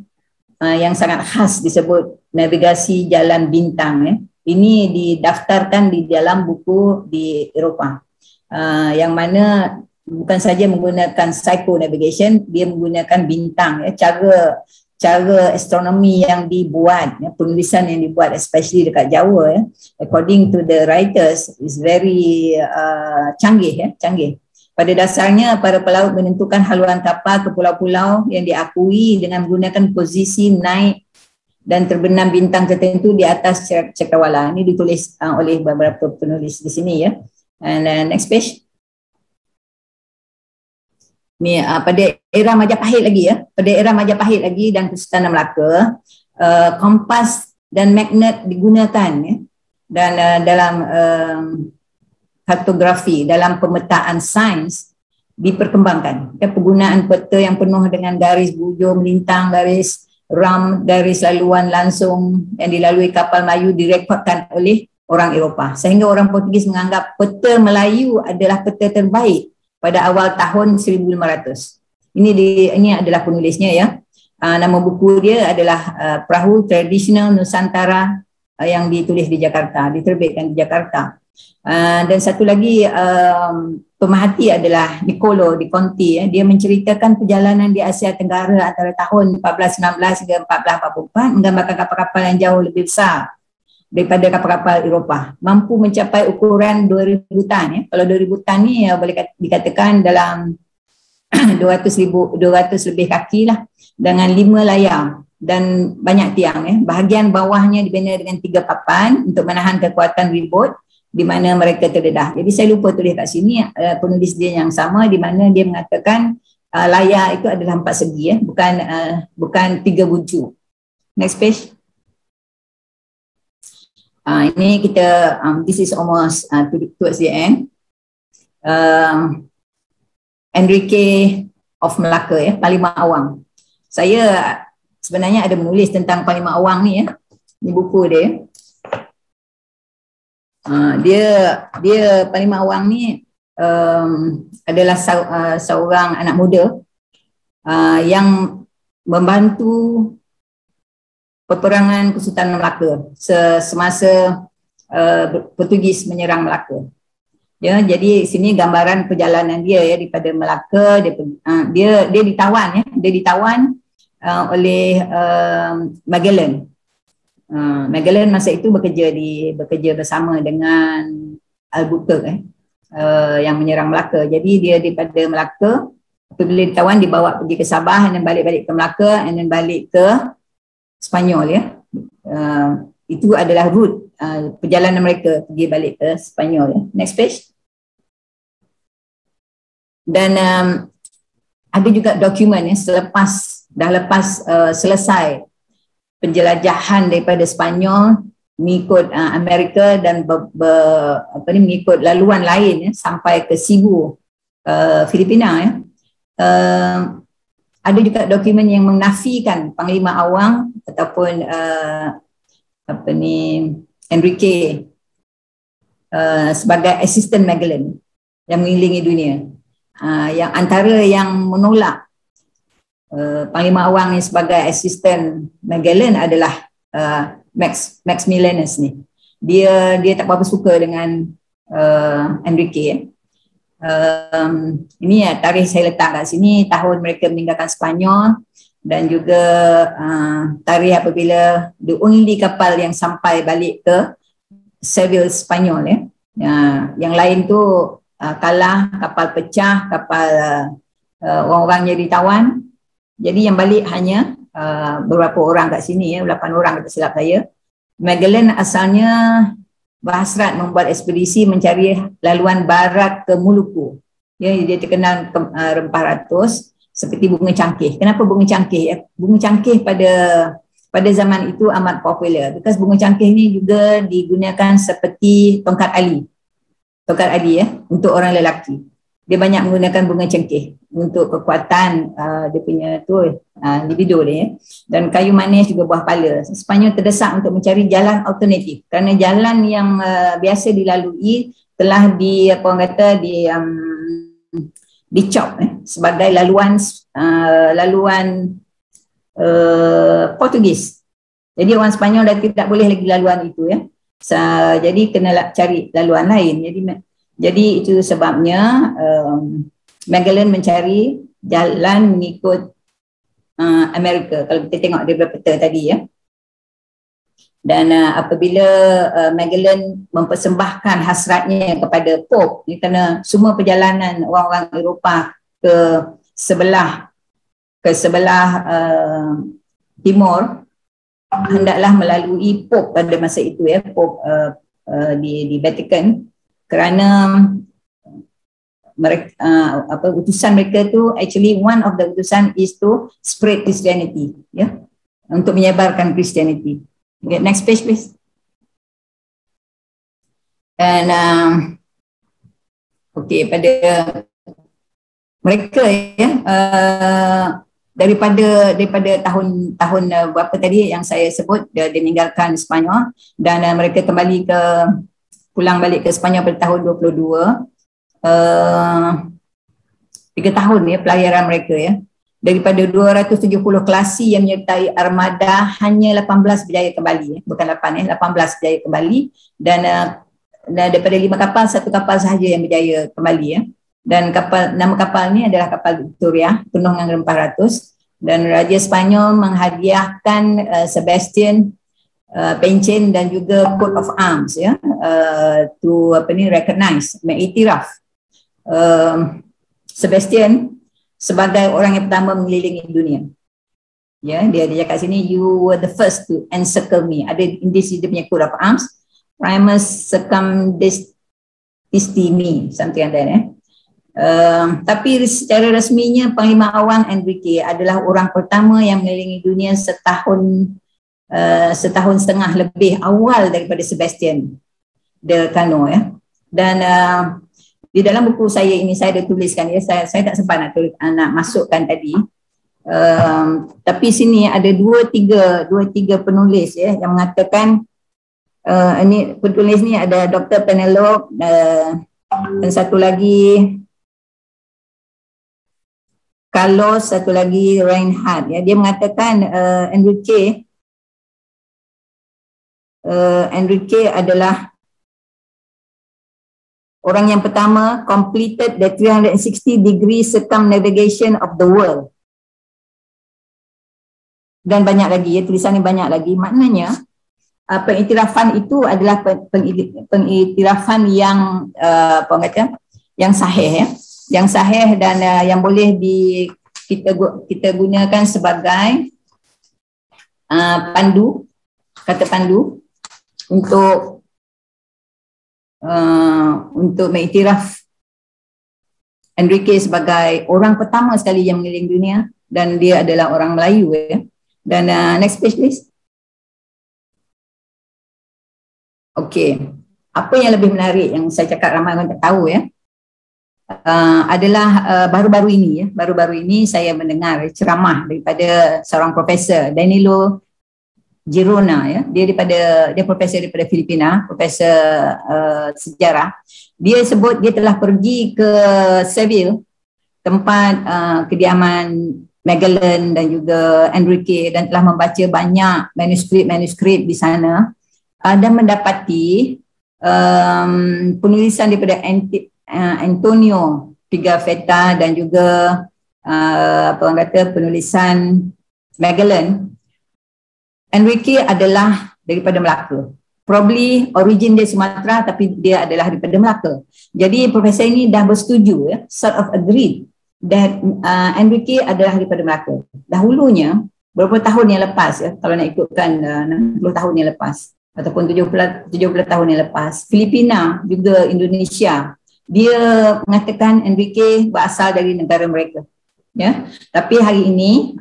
yang sangat khas disebut navigasi jalan bintang ya. Ini didaftarkan di dalam buku di Eropah, yang mana bukan saja menggunakan psycho navigation, dia menggunakan bintang ya. Cara astronomi yang dibuat ya, penulisan yang dibuat especially dekat Jawa ya, according to the writers is very canggih ya, canggih. Pada dasarnya, para pelaut menentukan haluan kapal ke pulau-pulau yang diakui dengan menggunakan posisi naik dan terbenam bintang tertentu di atas cakrawala. Ini ditulis oleh beberapa penulis di sini ya. And next page. Ni pada era Majapahit lagi ya. Pada era Majapahit lagi dan Kesultanan Melaka, kompas dan magnet digunakan ya. Dan dalam kartografi, dalam pemetaan sains diperkembangkan. Ya, penggunaan peta yang penuh dengan garis bujur melintang, garis ram, garis laluan langsung yang dilalui kapal Melayu direkodkan oleh orang Eropah. Sehingga orang Portugis menganggap peta Melayu adalah peta terbaik pada awal tahun 1500. Ini adalah penulisnya ya. Nama buku dia adalah Perahu Tradisional Nusantara yang ditulis di Jakarta, diterbitkan di Jakarta. Dan satu lagi pemerhati adalah Niccolo di Conti ya. Dia menceritakan perjalanan di Asia Tenggara antara tahun 1416 hingga 1444, menggambarkan kapal-kapal yang jauh lebih besar daripada kapal-kapal Eropah, mampu mencapai ukuran 2000 tan ya. Kalau 2000 tan ni ya, boleh dikatakan dalam 200 lebih kaki lah, dengan 5 layar dan banyak tiang ya. Bahagian bawahnya dibina dengan 3 papan untuk menahan kekuatan ribut di mana mereka terdedah. Jadi saya lupa tulis kat sini penulis dia yang sama, di mana dia mengatakan layar itu adalah 4 segi ya, bukan 3 buju. Next page. Ini kita this is almost towards the end. Enrique of Melaka ya, Panglima Awang. Saya sebenarnya ada menulis tentang Panglima Awang ni ya. Ini buku dia. Dia Panglima Awang ni adalah seorang anak muda yang membantu peperangan Kesultanan Melaka semasa Portugis menyerang Melaka. Ya, jadi sini gambaran perjalanan dia ya daripada Melaka. Dia ditawan ya, dia ditawan oleh Magellan. Magellan masa itu bekerja bersama dengan Albuquerque yang menyerang Melaka. Jadi dia daripada Melaka, apabila ditawan dibawa pergi ke Sabah, dan balik ke Melaka, dan balik ke Spanyol ya. Itu adalah route perjalanan mereka pergi balik ke Spanyol ya. Next page. Dan ada juga dokumen ya, lepas selesai penjelajahan daripada Spanyol mengikut Amerika dan mengikut laluan lain ya, sampai ke Cebu, Filipina ya. Ada juga dokumen yang menafikan Panglima Awang ataupun Enrique sebagai asisten Magellan yang mengelilingi dunia. Yang antara yang menolak Panglima Awang ni sebagai asisten Magellan adalah Maximilianus ni. Dia tak berapa suka dengan Enrique ya. Ini ya tarikh saya letak kat sini, tahun mereka meninggalkan Sepanyol, dan juga tarikh apabila the only kapal yang sampai balik ke Seville Sepanyol ya. Yang lain tu kalah, kapal pecah, kapal orang-orangnya ditawan. Jadi yang balik hanya beberapa orang kat sini ya, 8 orang kata silap saya. Magellan asalnya berhasrat membuat ekspedisi mencari laluan barat ke Moluku. Ya, dia terkenal rempah ratus seperti bunga cangkih. Kenapa bunga cangkih? Ya? Bunga cangkih pada zaman itu amat popular. Because bunga cangkih ni juga digunakan seperti tongkat ali. Tongkat ali ya, untuk orang lelaki. Dia banyak menggunakan bunga cangkih untuk kekuatan dia punya libido dia ya. Dan kayu manis juga buah pala. Sepanyol terdesak untuk mencari jalan alternatif kerana jalan yang biasa dilalui telah dicop sebagai laluan Portugis. Jadi orang Sepanyol dah tidak boleh lagi laluan itu ya. Jadi kena cari laluan lain. Jadi itu sebabnya Magellan mencari jalan mengikut Amerika, kalau kita tengok daripada peta tadi ya. Dan apabila Magellan mempersembahkan hasratnya kepada Pope, ini kerana semua perjalanan orang-orang Eropah ke sebelah timur hendaklah melalui Pope pada masa itu ya, Pope di Vatican, kerana mereka utusan mereka tu actually one of the utusan is to spread Christianity ya, untuk menyebarkan Christianity. Okay, next page please. Dan pada mereka ya, daripada tahun berapa tadi yang saya sebut, dia meninggalkan Sepanyol dan mereka pulang balik ke Sepanyol pada tahun 22. 3 tahun ya pelayaran mereka ya. Daripada 270 klasi yang menyertai armada, hanya 18 berjaya kembali ya. Bukan 8 ya, 18 berjaya kembali, dan daripada 5 kapal, 1 kapal sahaja yang berjaya kembali ya. Dan nama kapal ni adalah kapal Victoria, penuh dengan rempah ratus, dan Raja Sepanyol menghadiahkan Sebastian pencen dan juga coat of arms ya, to recognize, mengiktiraf Sebastian sebagai orang yang pertama mengelilingi dunia. Ya, dia cakap sini, you were the first to encircle me. Ada indisi dia punya coat of arms, Primus circumdesti me, something like that ya. Tapi secara resminya Panglima Awang Enrique adalah orang pertama yang mengelilingi dunia setahun setengah lebih awal daripada Sebastian Elcano ya. Dan di dalam buku saya ini saya ada tuliskan ya, saya tak sempat nak masukkan tadi, tapi sini ada dua tiga penulis ya yang mengatakan, ini penulis ni ada Dr. Penelope dan satu lagi Carlos, satu lagi Reinhard ya. Dia mengatakan Enrique adalah orang yang pertama completed the 360-degree circumnavigation of the world. Dan banyak lagi ya, tulisan ni banyak lagi. Maknanya pengiktirafan itu adalah pengiktirafan yang yang sahih ya, yang sahih dan yang boleh kita gunakan sebagai kata pandu untuk mengiktiraf Enrique sebagai orang pertama sekali yang mengelilingi dunia, dan dia adalah orang Melayu ya. Dan next page please. Okey. Apa yang lebih menarik yang saya cakap ramai orang tak tahu ya, adalah baru-baru ini saya mendengar ceramah daripada seorang profesor Danilo Girona ya. Dia profesor daripada Filipina, profesor sejarah. Dia sebut dia telah pergi ke Seville, tempat kediaman Magellan dan juga Enrique, dan telah membaca banyak manuskrip di sana dan mendapati penulisan daripada Antonio Pigafetta dan juga penulisan Magellan. Enrique adalah daripada Melaka. Probably origin dia Sumatera, tapi dia adalah daripada Melaka. Jadi profesor ini dah bersetuju ya, sort of agreed that Enrique adalah daripada Melaka. Dahulunya beberapa tahun yang lepas ya, kalau nak ikutkan 60 tahun yang lepas ataupun 70 tahun yang lepas, Filipina juga Indonesia, dia mengatakan Enrique berasal dari negara mereka. Ya, tapi hari ini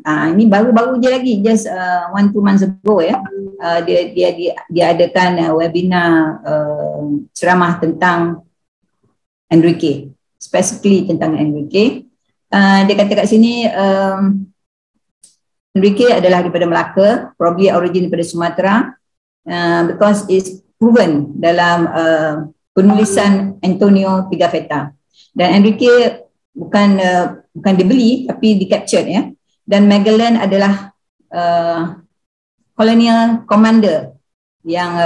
baru-baru je lagi, just 1-2 months ago ya, dia adakan webinar ceramah tentang Enrique, specifically tentang Enrique. Dia kata kat sini Enrique adalah daripada Melaka, probably origin daripada Sumatera, because it's proven dalam penulisan Antonio Pigafetta. Dan Enrique bukan dibeli tapi di-captured ya. Dan Magellan adalah colonial commander yang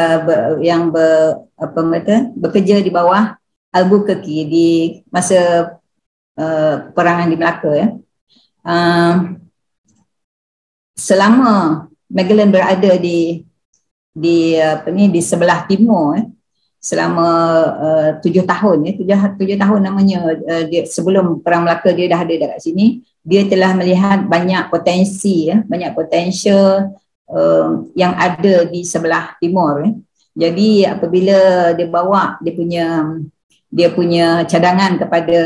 bekerja di bawah Albuquerque di masa perangan di Melaka ya. Selama Magellan berada di sebelah timur selama 7 tahun ya, 7 tahun namanya, dia sebelum perang Melaka dia dah ada dekat sini. Dia telah melihat banyak potensi ya, banyak potensial yang ada di sebelah timur ya. Jadi apabila dia bawa dia punya cadangan kepada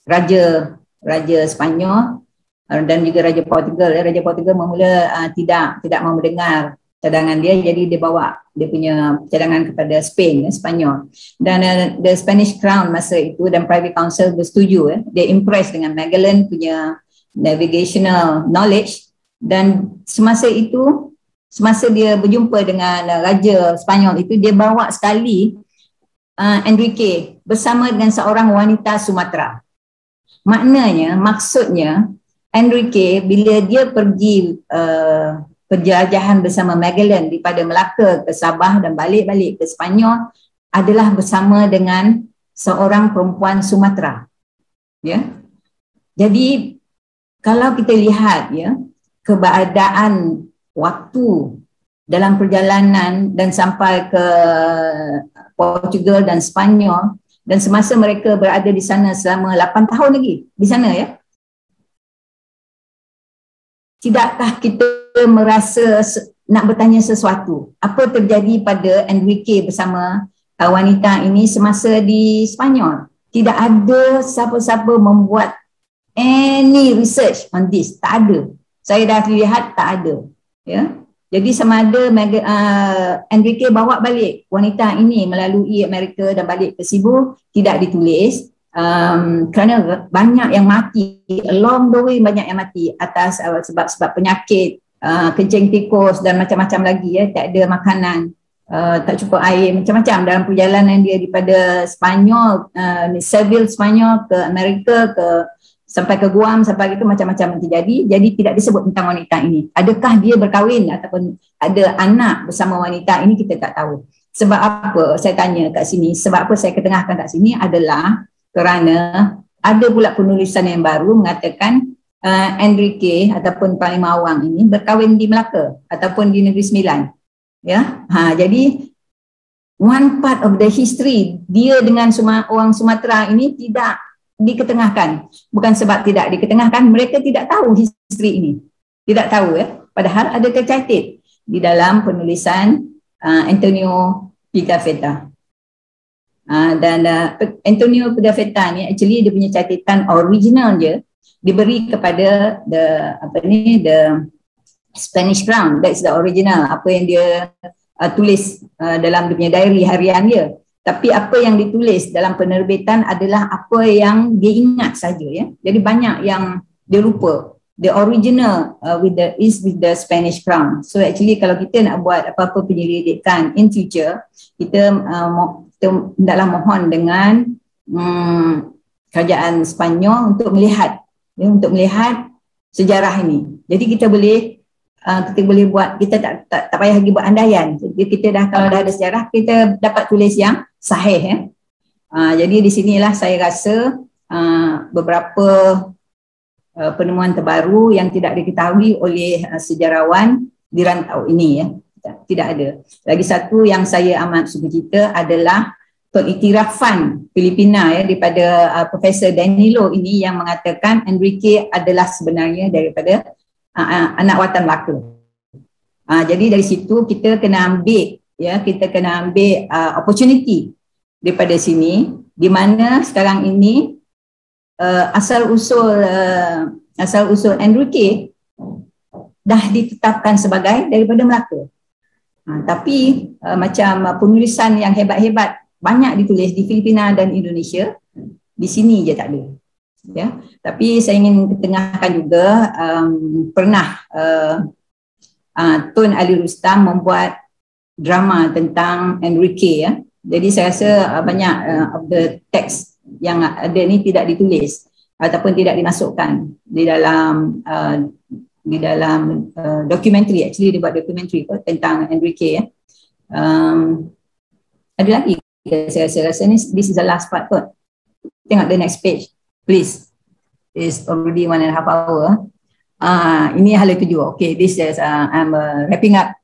raja Sepanyol dan juga raja Portugal. Raja Portugal bermula tidak mau mendengar cadangan dia, jadi dia bawa dia punya cadangan kepada Spain, Spanyol. Dan the Spanish Crown masa itu dan Privy Council bersetuju, dia impressed dengan Magellan punya navigational knowledge. Dan semasa dia berjumpa dengan Raja Spanyol itu, dia bawa sekali Enrique bersama dengan seorang wanita Sumatera. Maksudnya Enrique bila dia pergi penjelajahan bersama Magellan daripada Melaka ke Sabah dan balik ke Sepanyol adalah bersama dengan seorang perempuan Sumatera. Ya. Jadi kalau kita lihat ya, keberadaan waktu dalam perjalanan dan sampai ke Portugal dan Sepanyol, dan semasa mereka berada di sana selama 8 tahun lagi di sana ya. Tidakkah kita merasa nak bertanya sesuatu? Apa terjadi pada Enrique bersama wanita ini semasa di Sepanyol? Tidak ada siapa-siapa membuat any research on this. Tak ada. Saya dah lihat tak ada. Ya. Jadi sama ada Enrique bawa balik wanita ini melalui Amerika dan balik ke Cebu, tidak ditulis. Kerana banyak yang mati along the way, banyak yang mati atas sebab penyakit, kencing tikus dan macam-macam lagi ya, tak ada makanan, tak cukup air, macam-macam dalam perjalanan dia daripada Spanyol, Seville Spanyol ke Amerika, sampai ke Guam, sampai itu macam-macam terjadi. Jadi tidak disebut tentang wanita ini. Adakah dia berkahwin ataupun ada anak bersama wanita ini, kita tak tahu. Sebab apa saya tanya kat sini, sebab apa saya ketengahkan kat sini adalah kerana ada pula penulisan yang baru mengatakan Enrique ataupun Panglima Awang ini berkahwin di Melaka ataupun di Negeri Sembilan. Ya, jadi one part of the history dia dengan orang Sumatera ini tidak diketengahkan. Bukan sebab tidak diketengahkan, mereka tidak tahu history ini. Tidak tahu ya. Padahal ada tercatat di dalam penulisan Antonio Pigafetta. Dan Antonio Pigafetta ni actually dia punya catatan original je diberi kepada the Spanish Crown. That's the original. Apa yang dia tulis dalam dia punya diary harian dia. Tapi apa yang ditulis dalam penerbitan adalah apa yang dia ingat saja, ya. Jadi banyak yang dia lupa. The original with the Spanish Crown. So actually kalau kita nak buat apa-apa penyelidikan in future, kita hendaklah mohon dengan kerajaan Sepanyol untuk melihat, ya, untuk melihat sejarah ini. Jadi kita boleh buat, kita tak payah lagi buat andaian. Jadi kita dah, kalau dah ada sejarah, kita dapat tulis yang sahih, ya. Jadi di sinilah saya rasa beberapa penemuan terbaru yang tidak diketahui oleh sejarawan di rantau ini, ya. Tidak ada. Lagi satu yang saya amat sukacita adalah pengiktirafan Filipina, ya, daripada Profesor Danilo ini yang mengatakan Enrique adalah sebenarnya daripada anak watan Melaka. Jadi dari situ kita kena ambil, ya, kita kena ambil opportunity daripada sini, di mana sekarang ini asal usul Enrique dah ditetapkan sebagai daripada Melaka. Tapi macam penulisan yang hebat-hebat banyak ditulis di Filipina dan Indonesia, di sini je tak ada. Ya, tapi saya ingin ketengahkan juga pernah Tun Ali Rustam membuat drama tentang Enrique, ya. Jadi saya rasa banyak of the text yang ada ni tidak ditulis ataupun tidak dimasukkan di dalam dokumentari. Actually dia buat dokumentari tentang Enrique, ya. Ada lagi saya rasa ni, this is the last part kot. Tengok the next page. Please, it's already 1.5 hour. Ini hala 7. Okay, this is I'm wrapping up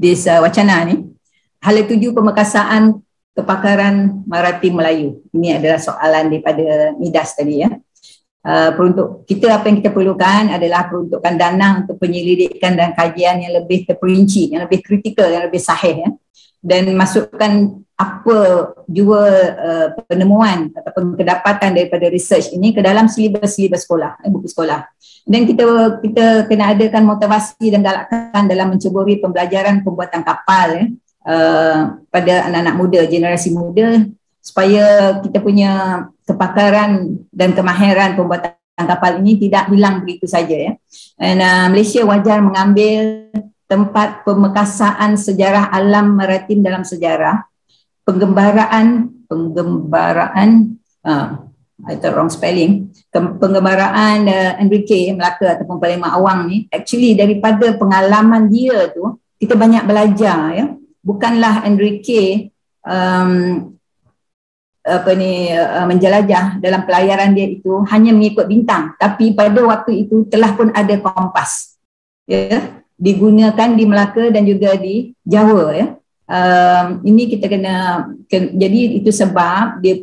this wacana ni. Hala 7 pemekasaan kepakaran maritim Melayu. Ini adalah soalan daripada Midas tadi, ya. Peruntuk kita, apa yang kita perlukan adalah peruntukan dana untuk penyelidikan dan kajian yang lebih terperinci, yang lebih kritikal, yang lebih sahih, ya. Dan masukkan apa jua penemuan ataupun kedapatan daripada research ini ke dalam silibus sekolah, buku sekolah. Dan kita kena adakan motivasi dan galakan dalam menceburi pembelajaran pembuatan kapal, ya, pada anak-anak muda, generasi muda, supaya kita punya kepakaran dan kemahiran pembuatan kapal ini tidak hilang begitu saja, ya. Dan Malaysia wajar mengambil tempat pemekasaan sejarah alam maritim dalam sejarah. Penggembaraan wrong spelling, penggembaraan Enrique Melaka ataupun Palembang Awang ni, actually daripada pengalaman dia tu kita banyak belajar, ya. Bukanlah Enrique menjelajah dalam pelayaran dia itu hanya mengikut bintang, tapi pada waktu itu telah pun ada kompas, ya, digunakan di Melaka dan juga di Jawa, ya. Ini kita kena jadi itu sebab dia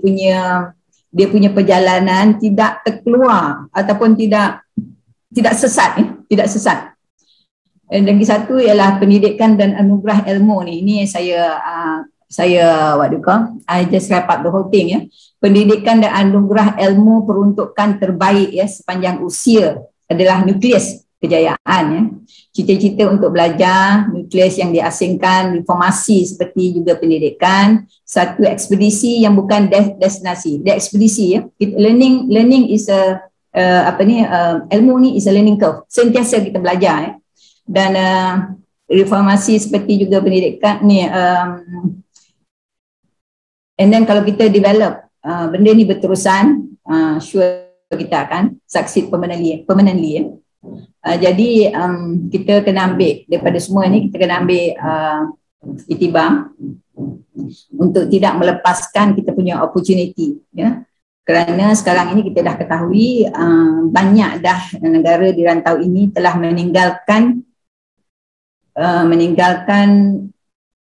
punya perjalanan tidak terkeluar ataupun tidak sesat, ya, tidak sesat. Dan lagi satu ialah pendidikan dan anugerah ilmu ni. Ini saya what do you call? I just wrap up the whole thing, ya. Pendidikan dan anugerah ilmu peruntukan terbaik, ya, sepanjang usia adalah nukleus kejayaan, ya. Cita-cita untuk belajar, nukleus yang diasingkan, informasi seperti juga pendidikan, satu ekspedisi yang bukan destinasi. Dia ekspedisi, ya. Learning is a ilmu ni is a learning curve. Sentiasa kita belajar, ya. Dan reformasi seperti juga pendidikan ni, and then kalau kita develop benda ni berterusan, sure kita akan succeed permanently, ya. Jadi kita kena ambil daripada semua ni, kita kena ambil iktibar untuk tidak melepaskan kita punya opportunity, ya. Kerana sekarang ini kita dah ketahui banyak dah negara di rantau ini telah meninggalkan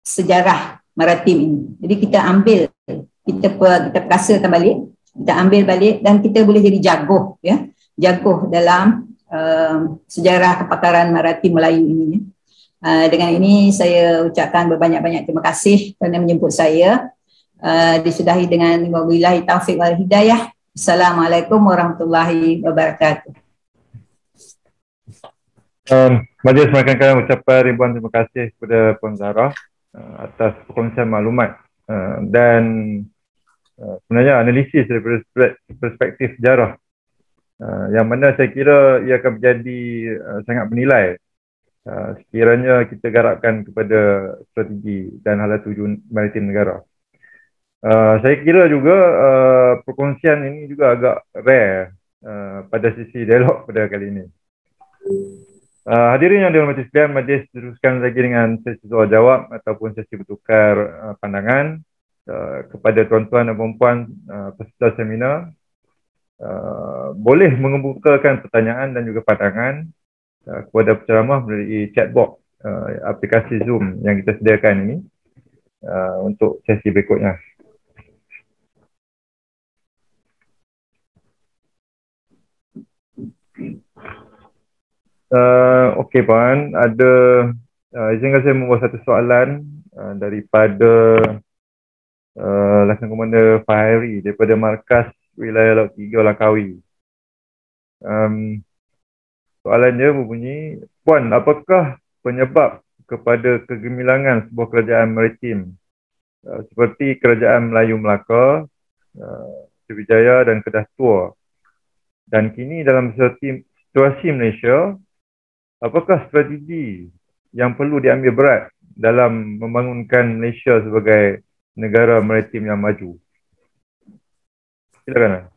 sejarah maritim ini. Jadi kita ambil, kita perasakan balik, kita ambil balik dan kita boleh jadi jagoh, ya, jagoh dalam sejarah kepakaran maritim Melayu ini. Dengan ini saya ucapkan berbanyak-banyak terima kasih kerana menjemput saya. Disudahi dengan wabillahi taufiq wal hidayah. Assalamualaikum warahmatullahi wabarakatuh.
Majlis Makan ucapkan ribuan terima kasih kepada Puan Zahra atas perkongsian maklumat dan sebenarnya analisis dari perspektif sejarah yang mana saya kira ia akan menjadi sangat bernilai sekiranya kita garapkan kepada strategi dan hala tuju maritim negara. Saya kira juga perkongsian ini juga agak rare pada sisi dialog pada kali ini. Hadirin yang dihormati sekalian, majlis teruskan lagi dengan sesi soal jawab ataupun sesi bertukar pandangan kepada tuan-tuan dan puan-puan peserta seminar. Boleh mengemukakan pertanyaan dan juga pandangan kepada penceramah melalui chatbox aplikasi Zoom yang kita sediakan ini untuk sesi berikutnya. Okey puan, ada izinkan saya membuat satu soalan daripada Laksana Komander Fahri daripada Markas Wilayah Laut 3 Langkawi. Soalannya berbunyi, puan, apakah penyebab kepada kegemilangan sebuah kerajaan maritim seperti Kerajaan Melayu Melaka, Sriwijaya dan Kedah Tua, dan kini dalam situasi Malaysia, apakah strategi yang perlu diambil berat dalam membangunkan Malaysia sebagai negara maritim yang maju? Silakan.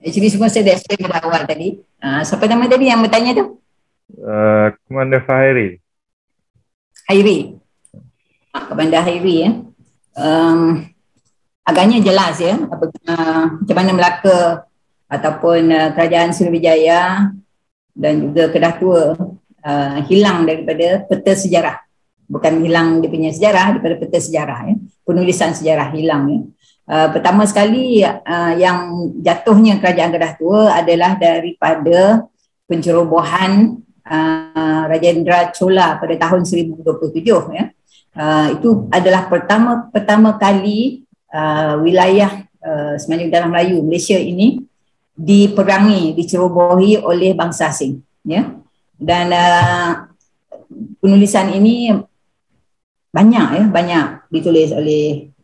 Actually semua saya dah explain pada awal tadi. Siapa nama tadi yang bertanya tu?
Komander Fahri.
Hairi. Komander Hairi ya. Agaknya jelas ya macam mana Melaka ataupun Kerajaan Sriwijaya dan juga Kedah Tua hilang daripada peta sejarah. Bukan hilang dia punya sejarah, daripada peta sejarah ya. Penulisan sejarah hilang ya. Pertama sekali yang jatuhnya Kerajaan Kedah Tua adalah daripada pencerobohan Rajendra Chola pada tahun 1027 ya. Itu adalah pertama kali wilayah semenanjung Darah Melayu Malaysia ini diperangi, dicerobohi oleh bangsa asing ya. Dan penulisan ini banyak ditulis oleh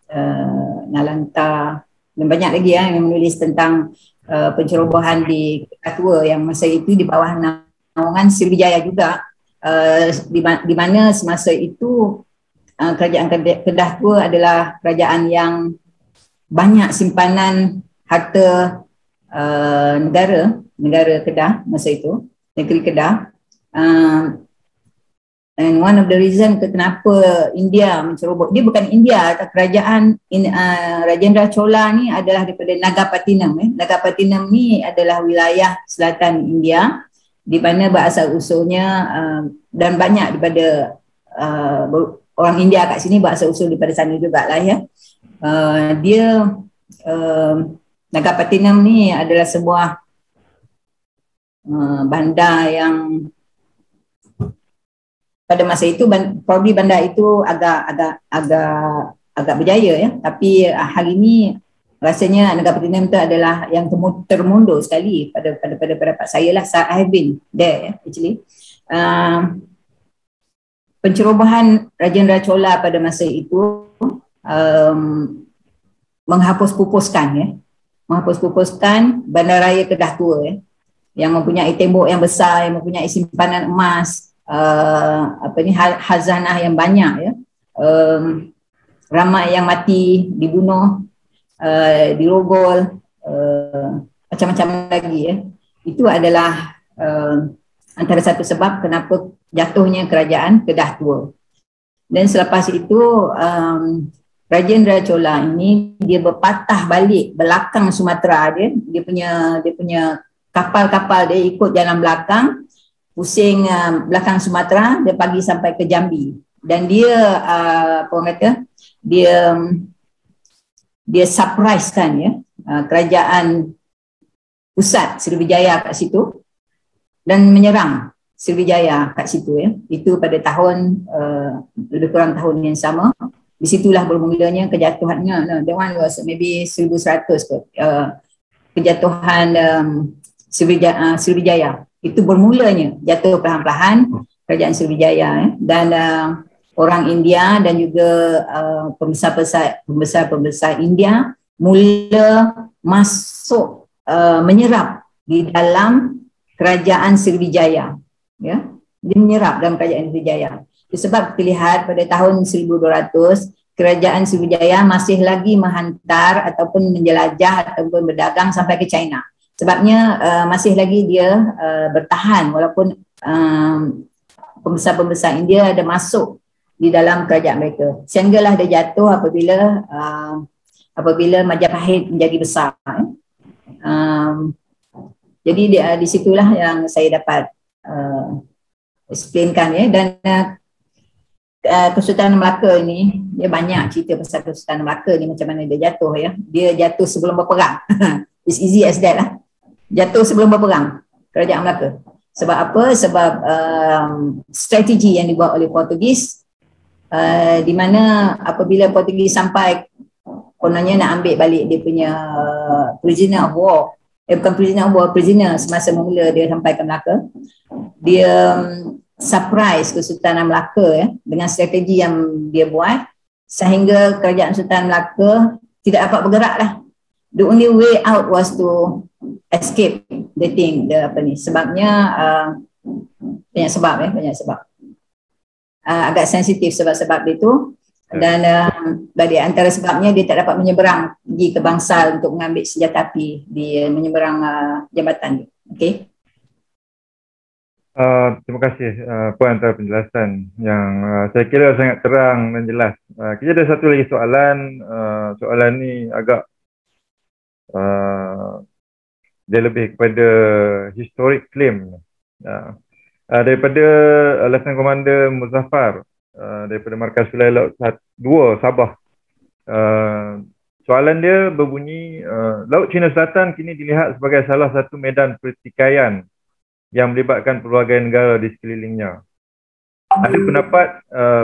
Nalanta dan banyak lagi yang menulis tentang pencerobohan di Kedah Tua yang masa itu di bawah naungan Sriwijaya juga, di mana semasa itu Kerajaan Kedah Tua adalah kerajaan yang banyak simpanan harta negara Kedah masa itu, negeri Kedah. And one of the reason kenapa India menceroboh, dia bukan India, kerajaan Rajendra Chola ni adalah daripada Nagapattinam. Nagapattinam ni adalah wilayah selatan India di mana berasal usulnya dan banyak daripada orang India kat sini berasal usul daripada sana jugalah ya. Nagapattinam ni adalah sebuah bandar yang pada masa itu probably bandar itu agak berjaya ya, tapi hari ini rasanya Nagapattinam itu adalah yang termundur sekali pada saya lah. I have been there actually. Pencerobohan Rajendra Chola pada masa itu menghapus-pupuskan Bandaraya Kedah Tua ya, yang mempunyai tembok yang besar, yang mempunyai simpanan emas, khazanah yang banyak ya. Ramai yang mati, dibunuh, dirogol, macam-macam lagi ya. Itu adalah antara satu sebab kenapa jatuhnya Kerajaan Kedah Tua. Dan selepas itu Rajendra Chola ini dia berpatah balik belakang Sumatera dia punya kapal-kapal dia ikut jalan belakang, pusing belakang Sumatera, dia pergi sampai ke Jambi. Dan dia dia surprisekan ya kerajaan pusat Sriwijaya kat situ dan menyerang Sriwijaya kat situ ya. Itu pada tahun lebih kurang tahun yang sama. Di situlah bermulanya kejatuhannya. That one was maybe 1100 kejatuhan Sriwijaya. Itu bermulanya jatuh perlahan-lahan Kerajaan Sriwijaya dan orang India dan juga pembesar-pembesar India mula masuk menyerap di dalam kerajaan Sriwijaya, ya. Dia menyerap dalam kerajaan Sriwijaya. Sebab kita lihat pada tahun 1200 kerajaan Sriwijaya masih lagi menghantar ataupun menjelajah ataupun berdagang sampai ke China. Sebabnya masih lagi dia bertahan walaupun pembesar-pembesar India ada masuk di dalam kerajaan mereka. Sehinggalah dia jatuh apabila Majapahit menjadi besar. Jadi di situlah yang saya dapat explainkan, ya. Dan Kesultanan Melaka ini, dia banyak cerita pasal Kesultanan Melaka ni, macam mana dia jatuh, ya. Dia jatuh sebelum berperang. It's easy as that lah. Jatuh sebelum berperang kerajaan Melaka. Sebab apa? Sebab strategi yang dibuat oleh Portugis, di mana apabila Portugis sampai, kononnya nak ambil balik dia punya prisoner of war, bukan prisoner of war, prisoner semasa mula dia sampai ke Melaka, dia surprise Kesultanan Melaka, ya, dengan strategi yang dia buat sehingga kerajaan Sultan Melaka tidak dapat bergerak lah. The only way out was to escape the thing, sebabnya banyak sebab, ya, banyak sebab. Agak sensitif sebab-sebab itu, dan dari antara sebabnya dia tak dapat menyeberang pergi ke Bangsal untuk mengambil senjata api, dia menyeberang jambatan. Okey.
Terima kasih Puan atas penjelasan yang saya kira sangat terang dan jelas. Kita ada satu lagi soalan. Soalan ni agak dia lebih kepada historic claim daripada Lieutenant Commander Muzaffar daripada Markas Wilayah Laut 2 Sabah. Soalan dia berbunyi, Laut Cina Selatan kini dilihat sebagai salah satu medan pertikaian yang melibatkan pelbagai negara di sekelilingnya. Ada pendapat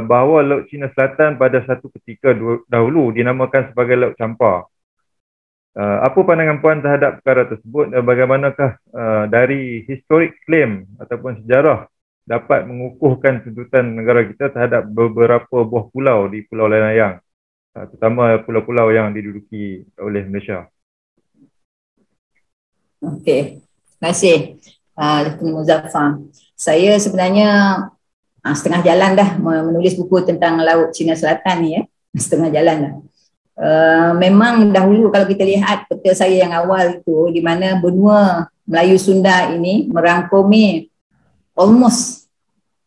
bahawa Laut Cina Selatan pada satu ketika dahulu dinamakan sebagai Laut Champa. Apa pandangan Puan terhadap perkara tersebut dan bagaimanakah dari historic claim ataupun sejarah dapat mengukuhkan tuntutan negara kita terhadap beberapa buah pulau di Pulau Layang, terutama pulau-pulau yang diduduki oleh Malaysia?
Okey, terima kasih Lieutenant Muzaffar. Saya sebenarnya setengah jalan dah menulis buku tentang Laut Cina Selatan ni, ya. Setengah jalan dah. Memang dahulu kalau kita lihat peta saya yang awal itu, di mana benua Melayu Sunda ini merangkumi almost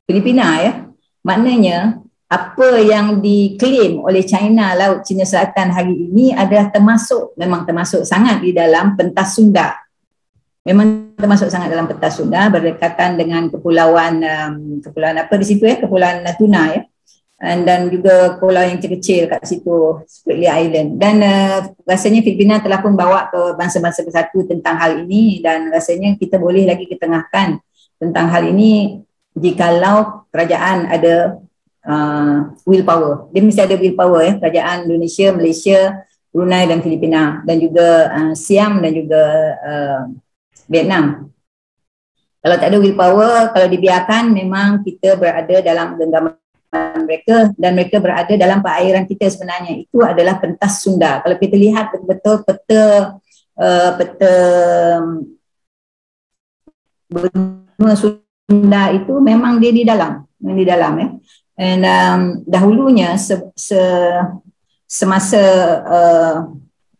Filipina, ya. Maknanya apa yang diklaim oleh China Laut Cina Selatan hari ini adalah memang termasuk sangat di dalam pentas Sunda. Memang termasuk sangat dalam pentas Sunda, berdekatan dengan kepulauan apa di situ, ya, Kepulauan Natuna, ya. Dan juga pulau yang kecil kat situ, Spratly Island. Dan rasanya Filipina telah pun bawa ke bangsa-bangsa bersatu tentang hal ini, dan rasanya kita boleh lagi ketengahkan tentang hal ini jikalau kerajaan ada willpower. Dia mesti ada willpower, ya, kerajaan Indonesia, Malaysia, Brunei dan Filipina, dan juga Siam dan juga Vietnam. Kalau tak ada willpower, kalau dibiarkan, memang kita berada dalam genggaman mereka dan mereka berada dalam perairan kita sebenarnya. Itu adalah pentas Sunda. Kalau kita lihat betul-betul peta benua Sunda itu memang dia di dalam, ya. Dan dahulunya semasa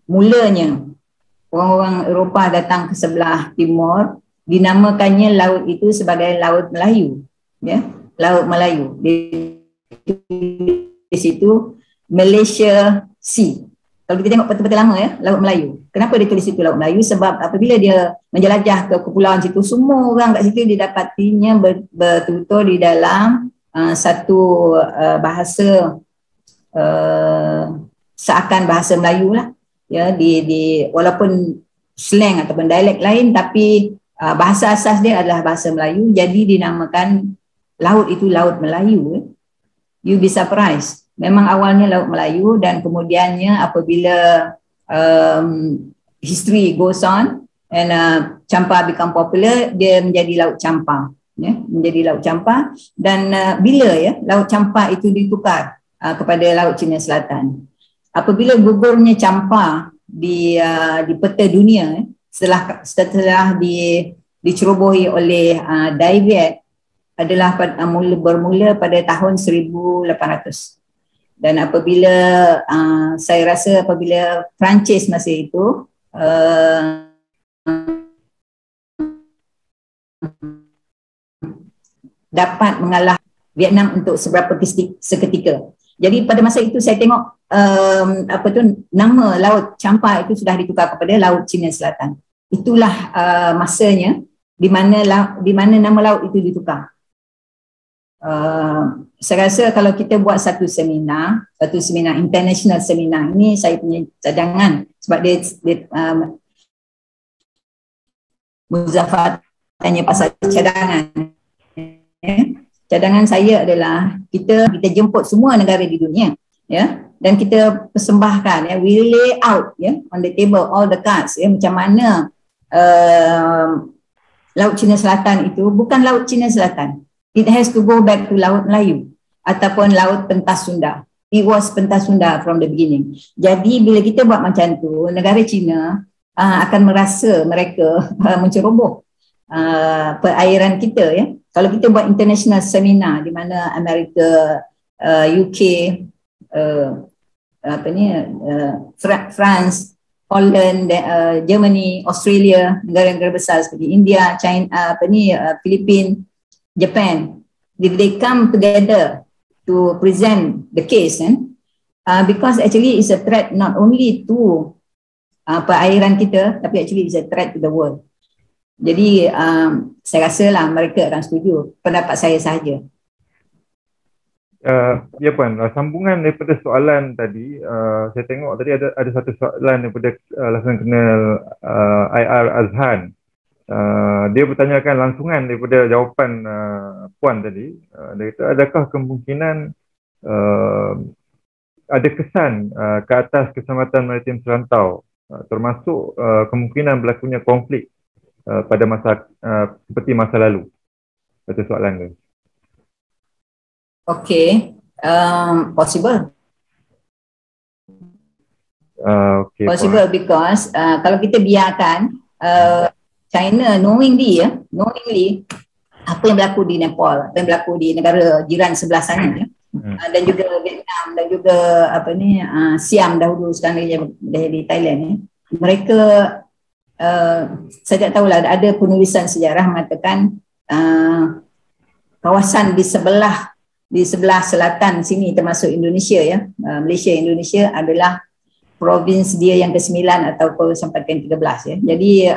mulanya orang-orang Eropah datang ke sebelah timur, dinamakannya laut itu sebagai Laut Melayu, ya, Laut Melayu. Di situ Malaysia Sea. Kalau kita tengok peta-peta lama, ya, Laut Melayu. Kenapa dia tulis situ Laut Melayu? Sebab apabila dia menjelajah ke kepulauan situ, semua orang kat situ didapatinya betul-betul di dalam satu bahasa seakan bahasa Melayu lah, ya, walaupun slang ataupun dialek lain, tapi bahasa asas dia adalah bahasa Melayu, jadi dinamakan laut itu Laut Melayu. You be surprised. Memang awalnya Laut Melayu, dan kemudiannya apabila history goes on and Champa become popular, dia menjadi Laut Champa. ya, menjadi Laut Campar. Dan bila ya Laut Campar itu ditukar kepada Laut Cina Selatan, apabila gugurnya Campar di peta dunia, setelah dicerobohi oleh Dai Viet, adalah bermula pada tahun 1800. Dan apabila saya rasa apabila Perancis masa itu dapat mengalah Vietnam untuk seberapa seketika. Jadi pada masa itu saya tengok nama Laut Campar itu sudah ditukar kepada Laut Cina Selatan. Itulah masanya di mana nama laut itu ditukar. Saya rasa kalau kita buat satu seminar international seminar, ini saya punya cadangan, sebab dia Muzaffar tanya pasal cadangan. Cadangan saya adalah kita jemput semua negara di dunia, ya, dan kita persembahkan, ya, we lay out, ya, on the table all the cards, ya, macam mana Laut Cina Selatan itu bukan Laut Cina Selatan. It has to go back to Laut Melayu ataupun Laut Pentas Sunda. It was Pentas Sunda from the beginning. Jadi bila kita buat macam tu, negara China akan merasa mereka menceroboh perairan kita, ya. Kalau kita buat international seminar di mana Amerika, UK, France, Holland, Germany, Australia, negara-negara besar seperti India, China, Filipina, Japan, if they come together to present the case, because actually it's a threat not only to perairan kita, tapi actually it's a threat to the world. Jadi saya rasa lah mereka akan setuju. Pendapat saya sahaja.
Ya Puan, sambungan daripada soalan tadi, saya tengok tadi ada satu soalan daripada Laksana Kenal IR Azhan. Dia bertanyakan langsungan daripada jawapan Puan tadi. Dia kata, adakah kemungkinan ada kesan ke atas keselamatan maritim serantau, termasuk kemungkinan berlakunya konflik pada masa seperti masa lalu? Itu soalan dia.
Okay, possible. Possible Puan. Because kalau kita biarkan China knowingly apa yang berlaku di Nepal, apa yang berlaku di negara jiran sebelah sana, ya, dan juga Vietnam dan juga Siam dahulu, sekarang dia di Thailand, ya. Mereka saya tak tahulah, ada penulisan sejarah mengatakan kawasan di sebelah selatan sini termasuk Indonesia, ya, Malaysia, Indonesia adalah provinsi dia yang ke-9 atau sampai ke-13, ya. Jadi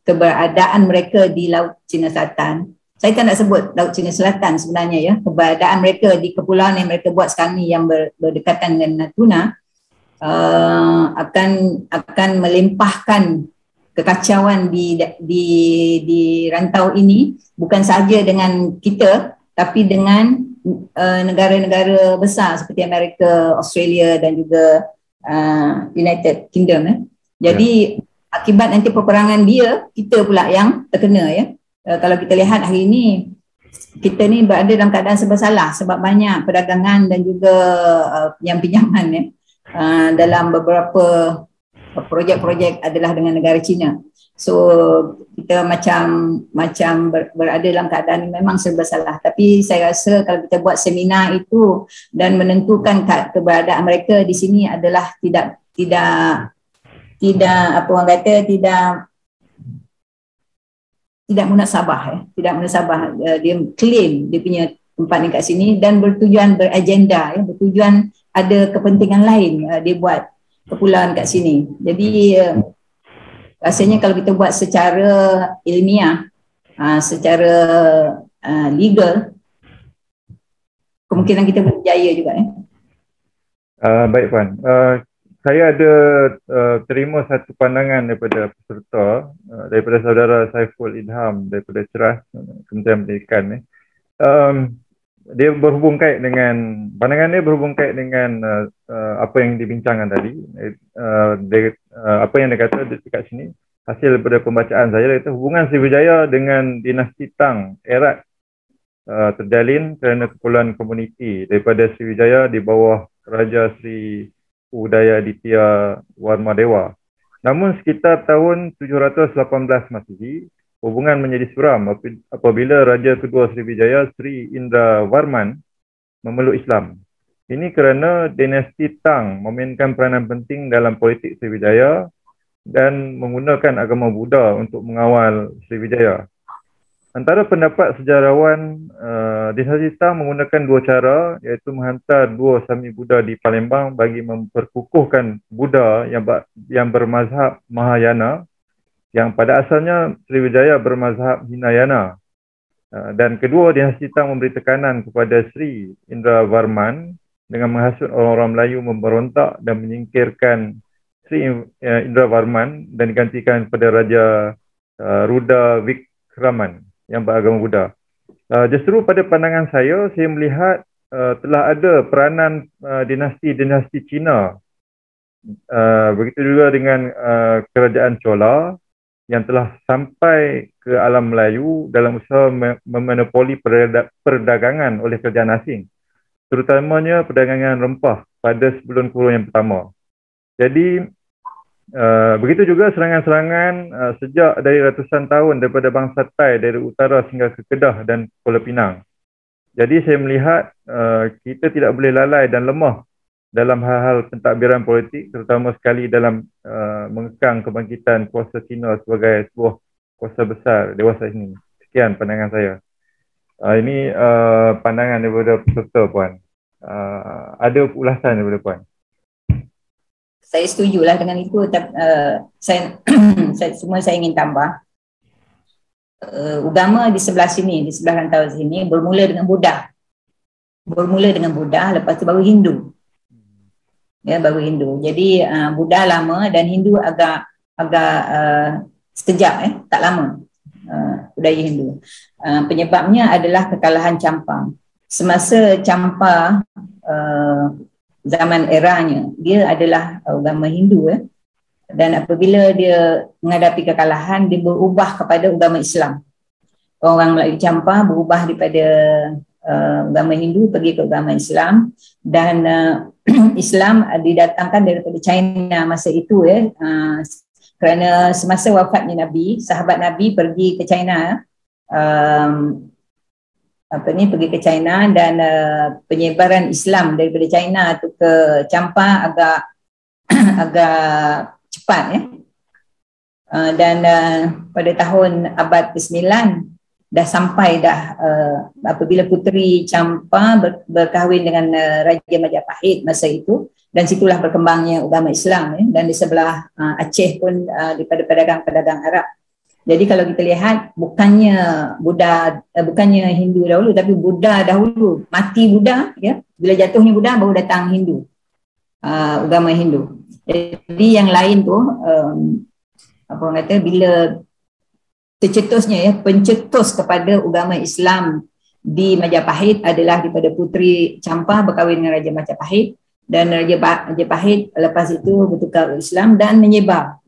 keberadaan mereka di Laut Cina Selatan, saya tak nak sebut Laut Cina Selatan sebenarnya, ya, keberadaan mereka di kepulauan yang mereka buat sekarang ni yang berdekatan dengan Natuna akan melimpahkan kekacauan di rantau ini, bukan sahaja dengan kita tapi dengan negara-negara besar seperti Amerika, Australia dan juga United Kingdom, ya. Jadi akibat nanti peperangan dia, kita pula yang terkena, ya. Kalau kita lihat hari ini, kita ni berada dalam keadaan serba salah sebab banyak perdagangan dan juga pinjaman, ya, dalam beberapa projek-projek adalah dengan negara China. So kita macam berada dalam keadaan memang serba salah. Tapi saya rasa kalau kita buat seminar itu dan menentukan keberadaan mereka di sini adalah tidak apa orang kata, tidak munasabah, ya. Tidak munasabah. Dia claim dia punya tempat ni kat sini dan bertujuan beragenda, ya, bertujuan ada kepentingan lain dia buat kepulauan kat sini. Jadi rasanya kalau kita buat secara ilmiah, secara legal, kemungkinan kita berjaya juga, ya.
Baik Puan, saya ada terima satu pandangan daripada peserta, daripada saudara Saiful Idham daripada CERAS, Kementerian Pendidikan, ni. Dia berhubung kait dengan, pandangan dia berhubung kait dengan apa yang dibincangkan tadi. Apa yang dia kata dekat sini, hasil daripada pembacaan saya iaitu hubungan Sriwijaya dengan dinasti Tang erat terjalin kerana keperluan komuniti daripada Sriwijaya di bawah Raja Sri Udayaditya Warmadewa. Namun sekitar tahun 718 Masihi, hubungan menjadi suram apabila Raja kedua Sriwijaya Sri Indra Warman memeluk Islam. Ini kerana dinasti Tang memainkan peranan penting dalam politik Sriwijaya dan menggunakan agama Buddha untuk mengawal Sriwijaya. Antara pendapat sejarawan, dinasti Tang menggunakan dua cara, iaitu menghantar dua Sami Buddha di Palembang bagi memperkukuhkan Buddha yang bermazhab Mahayana, yang pada asalnya Sriwijaya bermazhab Hinayana. Dan kedua, dinasti Tang memberi tekanan kepada Sri Indra Warman dengan menghasut orang-orang Melayu memberontak dan menyingkirkan Sri Indra Warman dan digantikan kepada Raja Ruda Vikraman yang beragama Buddha. Justru pada pandangan saya melihat telah ada peranan dinasti-dinasti Cina. Begitu juga dengan kerajaan Chola yang telah sampai ke alam Melayu dalam usaha memonopoli perdagangan oleh kerajaan asing, terutamanya perdagangan rempah pada sebelum kurun yang pertama. Jadi begitu juga serangan-serangan sejak dari ratusan tahun daripada bangsa Thai dari utara hingga ke Kedah dan Kuala Pinang. Jadi saya melihat kita tidak boleh lalai dan lemah dalam hal-hal pentadbiran politik, terutama sekali dalam mengekang kebangkitan kuasa Cina sebagai sebuah kuasa besar dewasa ini. Sekian pandangan saya. Ini pandangan daripada peserta, Puan. Ada ulasan daripada Puan?
Saya setujulah dengan itu. Saya saya ingin tambah. Agama di sebelah sini, di sebelah rantau sini bermula dengan Buddha. Lepas tu baru Hindu. Ya, baru Hindu. Jadi Buddha lama dan Hindu agak sekejap, tak lama. Budaya Hindu. Penyebabnya adalah kekalahan Champa. Semasa Champa zaman eranya, dia adalah agama Hindu, dan apabila dia menghadapi kekalahan, dia berubah kepada agama Islam. Orang Melayu Champa berubah daripada agama Hindu pergi ke agama Islam, dan Islam didatangkan daripada China masa itu, kerana semasa wafatnya Nabi, sahabat Nabi pergi ke China, pergi ke China, dan penyebaran Islam daripada China tu ke Champa agak cepat, dan pada tahun abad ke-9 dah sampai apabila puteri Champa berkahwin dengan Raja Majapahit masa itu, dan situlah berkembangnya agama Islam, dan di sebelah Aceh pun daripada pedagang-pedagang Arab. Jadi kalau kita lihat, bukannya Hindu dahulu, tapi Buddha dahulu. Mati Buddha, bila jatuhnya Buddha baru datang Hindu, agama Hindu. Jadi yang lain tu, bila tercetusnya, pencetus kepada agama Islam di Majapahit adalah daripada puteri Champa berkahwin dengan Raja Majapahit, dan Raja Majapahit lepas itu bertukar Islam dan menyebar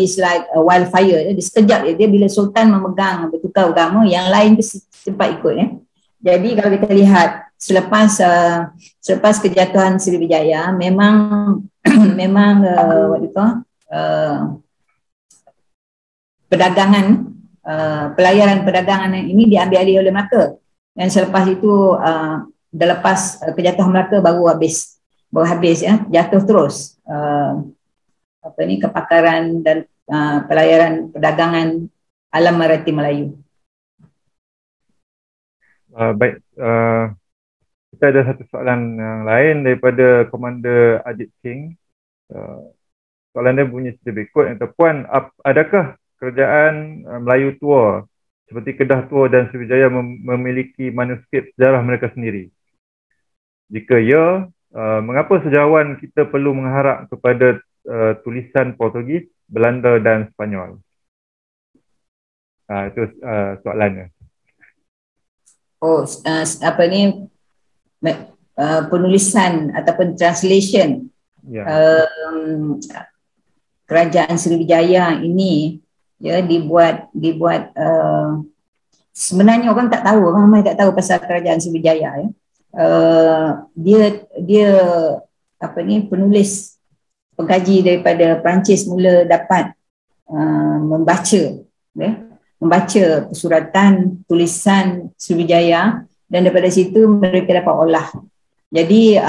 is like wildfire. Dia sekejap dia bila Sultan memegang bertukar agama, yang lain tu cepat ikut. Jadi kalau kita lihat selepas kejatuhan Sriwijaya, memang pelayaran perdagangan ini diambil alih oleh Melaka, dan selepas itu lepas kejatuhan Melaka baru habis, jatuh terus kepakaran dan pelayaran perdagangan alam maritim Melayu.
Baik, kita ada satu soalan yang lain daripada Komander Ajit Singh. Soalan dia bunyi seperti berikut. Puan, adakah kerajaan Melayu tua seperti Kedah tua dan Sriwijaya memiliki manuskrip sejarah mereka sendiri? Jika ya, mengapa sejarawan kita perlu mengharap kepada tulisan Portugis, Belanda dan Sepanyol? Itu soalannya.
Penulisan ataupun translation. kerajaan Sriwijaya ini ya dibuat sebenarnya orang tak tahu, orang ramai tak tahu pasal kerajaan Sriwijaya ya. Dia apa ni, penulis pengkaji daripada Perancis mula dapat membaca suratan tulisan Sriwijaya, dan daripada situ mereka dapat olah. Jadi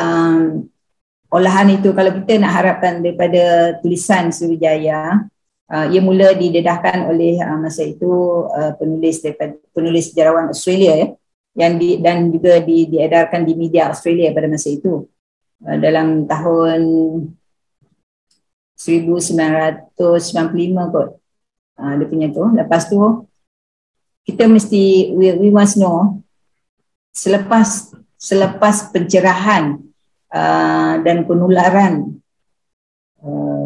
olahan itu kalau kita nak harapkan daripada tulisan Sriwijaya, ia mula didedahkan oleh masa itu penulis sejarawan Australia ya, dan juga diedarkan di media Australia pada masa itu dalam tahun 1995 kot. Dia punya tu. Lepas tu kita mesti we must know selepas pencerahan dan penularan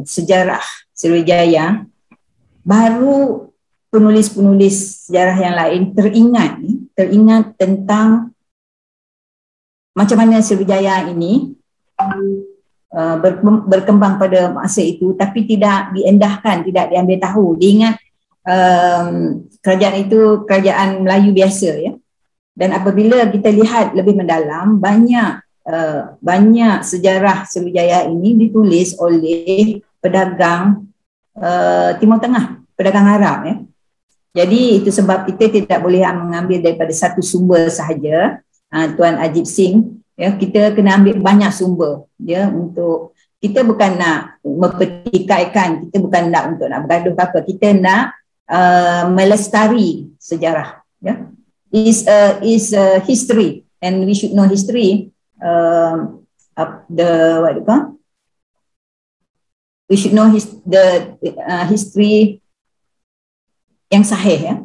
sejarah Sriwijaya, baru penulis-penulis sejarah yang lain teringat tentang macam mana Sriwijaya ini berkembang pada masa itu, tapi tidak diendahkan, tidak diambil tahu. Diingat kerajaan itu kerajaan Melayu biasa ya. Dan apabila kita lihat lebih mendalam, banyak sejarah Sriwijaya ini ditulis oleh pedagang Timur Tengah, pedagang Arab ya. Jadi itu sebab kita tidak boleh mengambil daripada satu sumber sahaja, Tuan Ajib Singh ya. Kita kena ambil banyak sumber ya, untuk kita bukan nak mempertikaikan, kita bukan nak untuk nak bergaduh apa, kita nak melestari sejarah ya. Is history, and we should know history. We should know history yang sahih ya,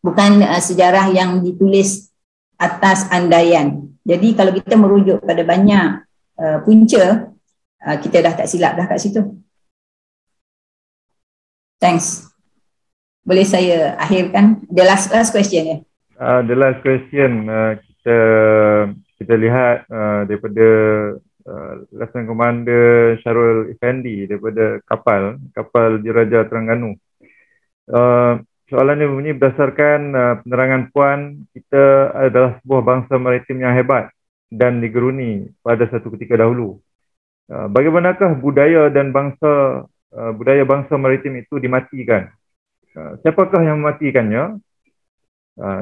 bukan sejarah yang ditulis atas andaian. Jadi kalau kita merujuk pada banyak punca, kita dah tak silap dah kat situ. Thanks. Boleh saya akhirkan? The last question ya.
The last question, kita lihat daripada Lieutenant Commander Syarul Effendi daripada kapal Diraja Terengganu. Soalannya bunyi, berdasarkan penerangan Puan, kita adalah sebuah bangsa maritim yang hebat dan digeruni pada satu ketika dahulu. Bagaimanakah budaya bangsa maritim itu dimatikan? Siapakah yang mematikannya?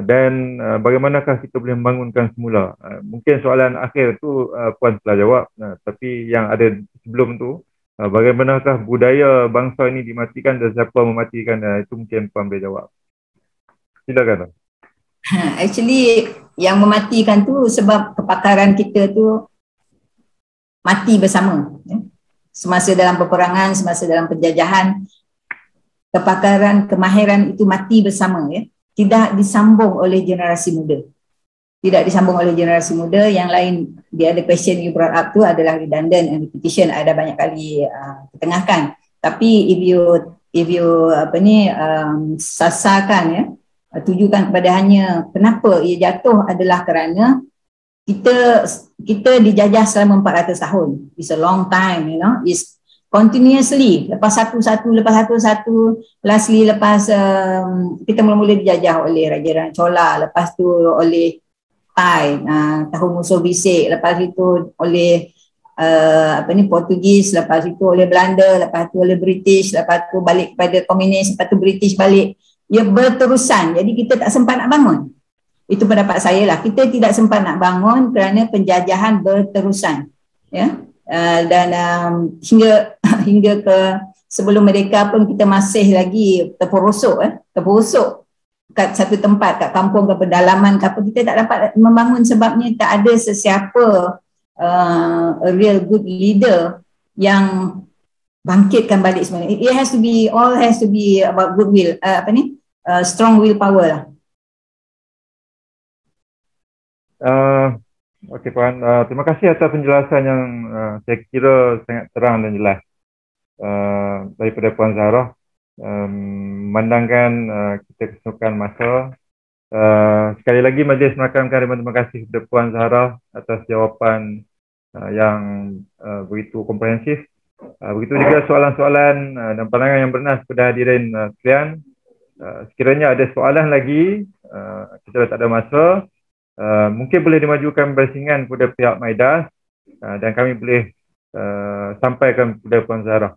Dan bagaimanakah kita boleh membangunkan semula? Mungkin soalan akhir tu Puan telah jawab, tapi yang ada sebelum tu, bagaimanakah budaya bangsa ini dimatikan dan siapa mematikan, itu mungkin Puan boleh jawab. Silakan.
Actually yang mematikan tu sebab kepakaran kita tu mati bersama ya. Semasa dalam peperangan, semasa dalam penjajahan, kepakaran, kemahiran itu mati bersama ya. Tidak disambung oleh generasi muda. Tidak disambung oleh generasi muda. Yang lain, dia ada question you brought up tu adalah redundant and repetition, ada banyak kali ketengahkan. Tapi if you sasarkan ya, tujukan kepada hanya kenapa ia jatuh adalah kerana kita dijajah selama 400 tahun. It's a long time, you know. It's continuously, lepas satu, lastly lepas kita mula-mula dijajah oleh Raja Chola, lepas tu oleh Thai, tahun musuh bisik, lepas itu oleh Portugis, lepas itu oleh Belanda, lepas tu oleh British, lepas tu balik kepada komunis, lepas tu British balik. Ia berterusan, jadi kita tak sempat nak bangun. Itu pendapat saya lah, kita tidak sempat nak bangun kerana penjajahan berterusan ya. Dan hingga ke sebelum mereka pun kita masih lagi terperosok kat satu tempat, kat kampung ke pedalaman ke apa, kita tak dapat membangun sebabnya tak ada sesiapa a real good leader yang bangkitkan balik semuanya. It has to be, all has to be about goodwill, strong willpower lah.
Okey Puan, terima kasih atas penjelasan yang saya kira sangat terang dan jelas daripada Puan Zahrah. Memandangkan kita kesukaan masa, sekali lagi Majlis merakamkan terima kasih kepada Puan Zahrah atas jawapan yang begitu komprehensif. Begitu juga soalan-soalan dan pandangan yang bernas kepada hadirin sekalian. Sekiranya ada soalan lagi, kita dah tak ada masa, mungkin boleh dimajukan basingan kepada pihak Maidas dan kami boleh sampaikan kepada Puan Zahra.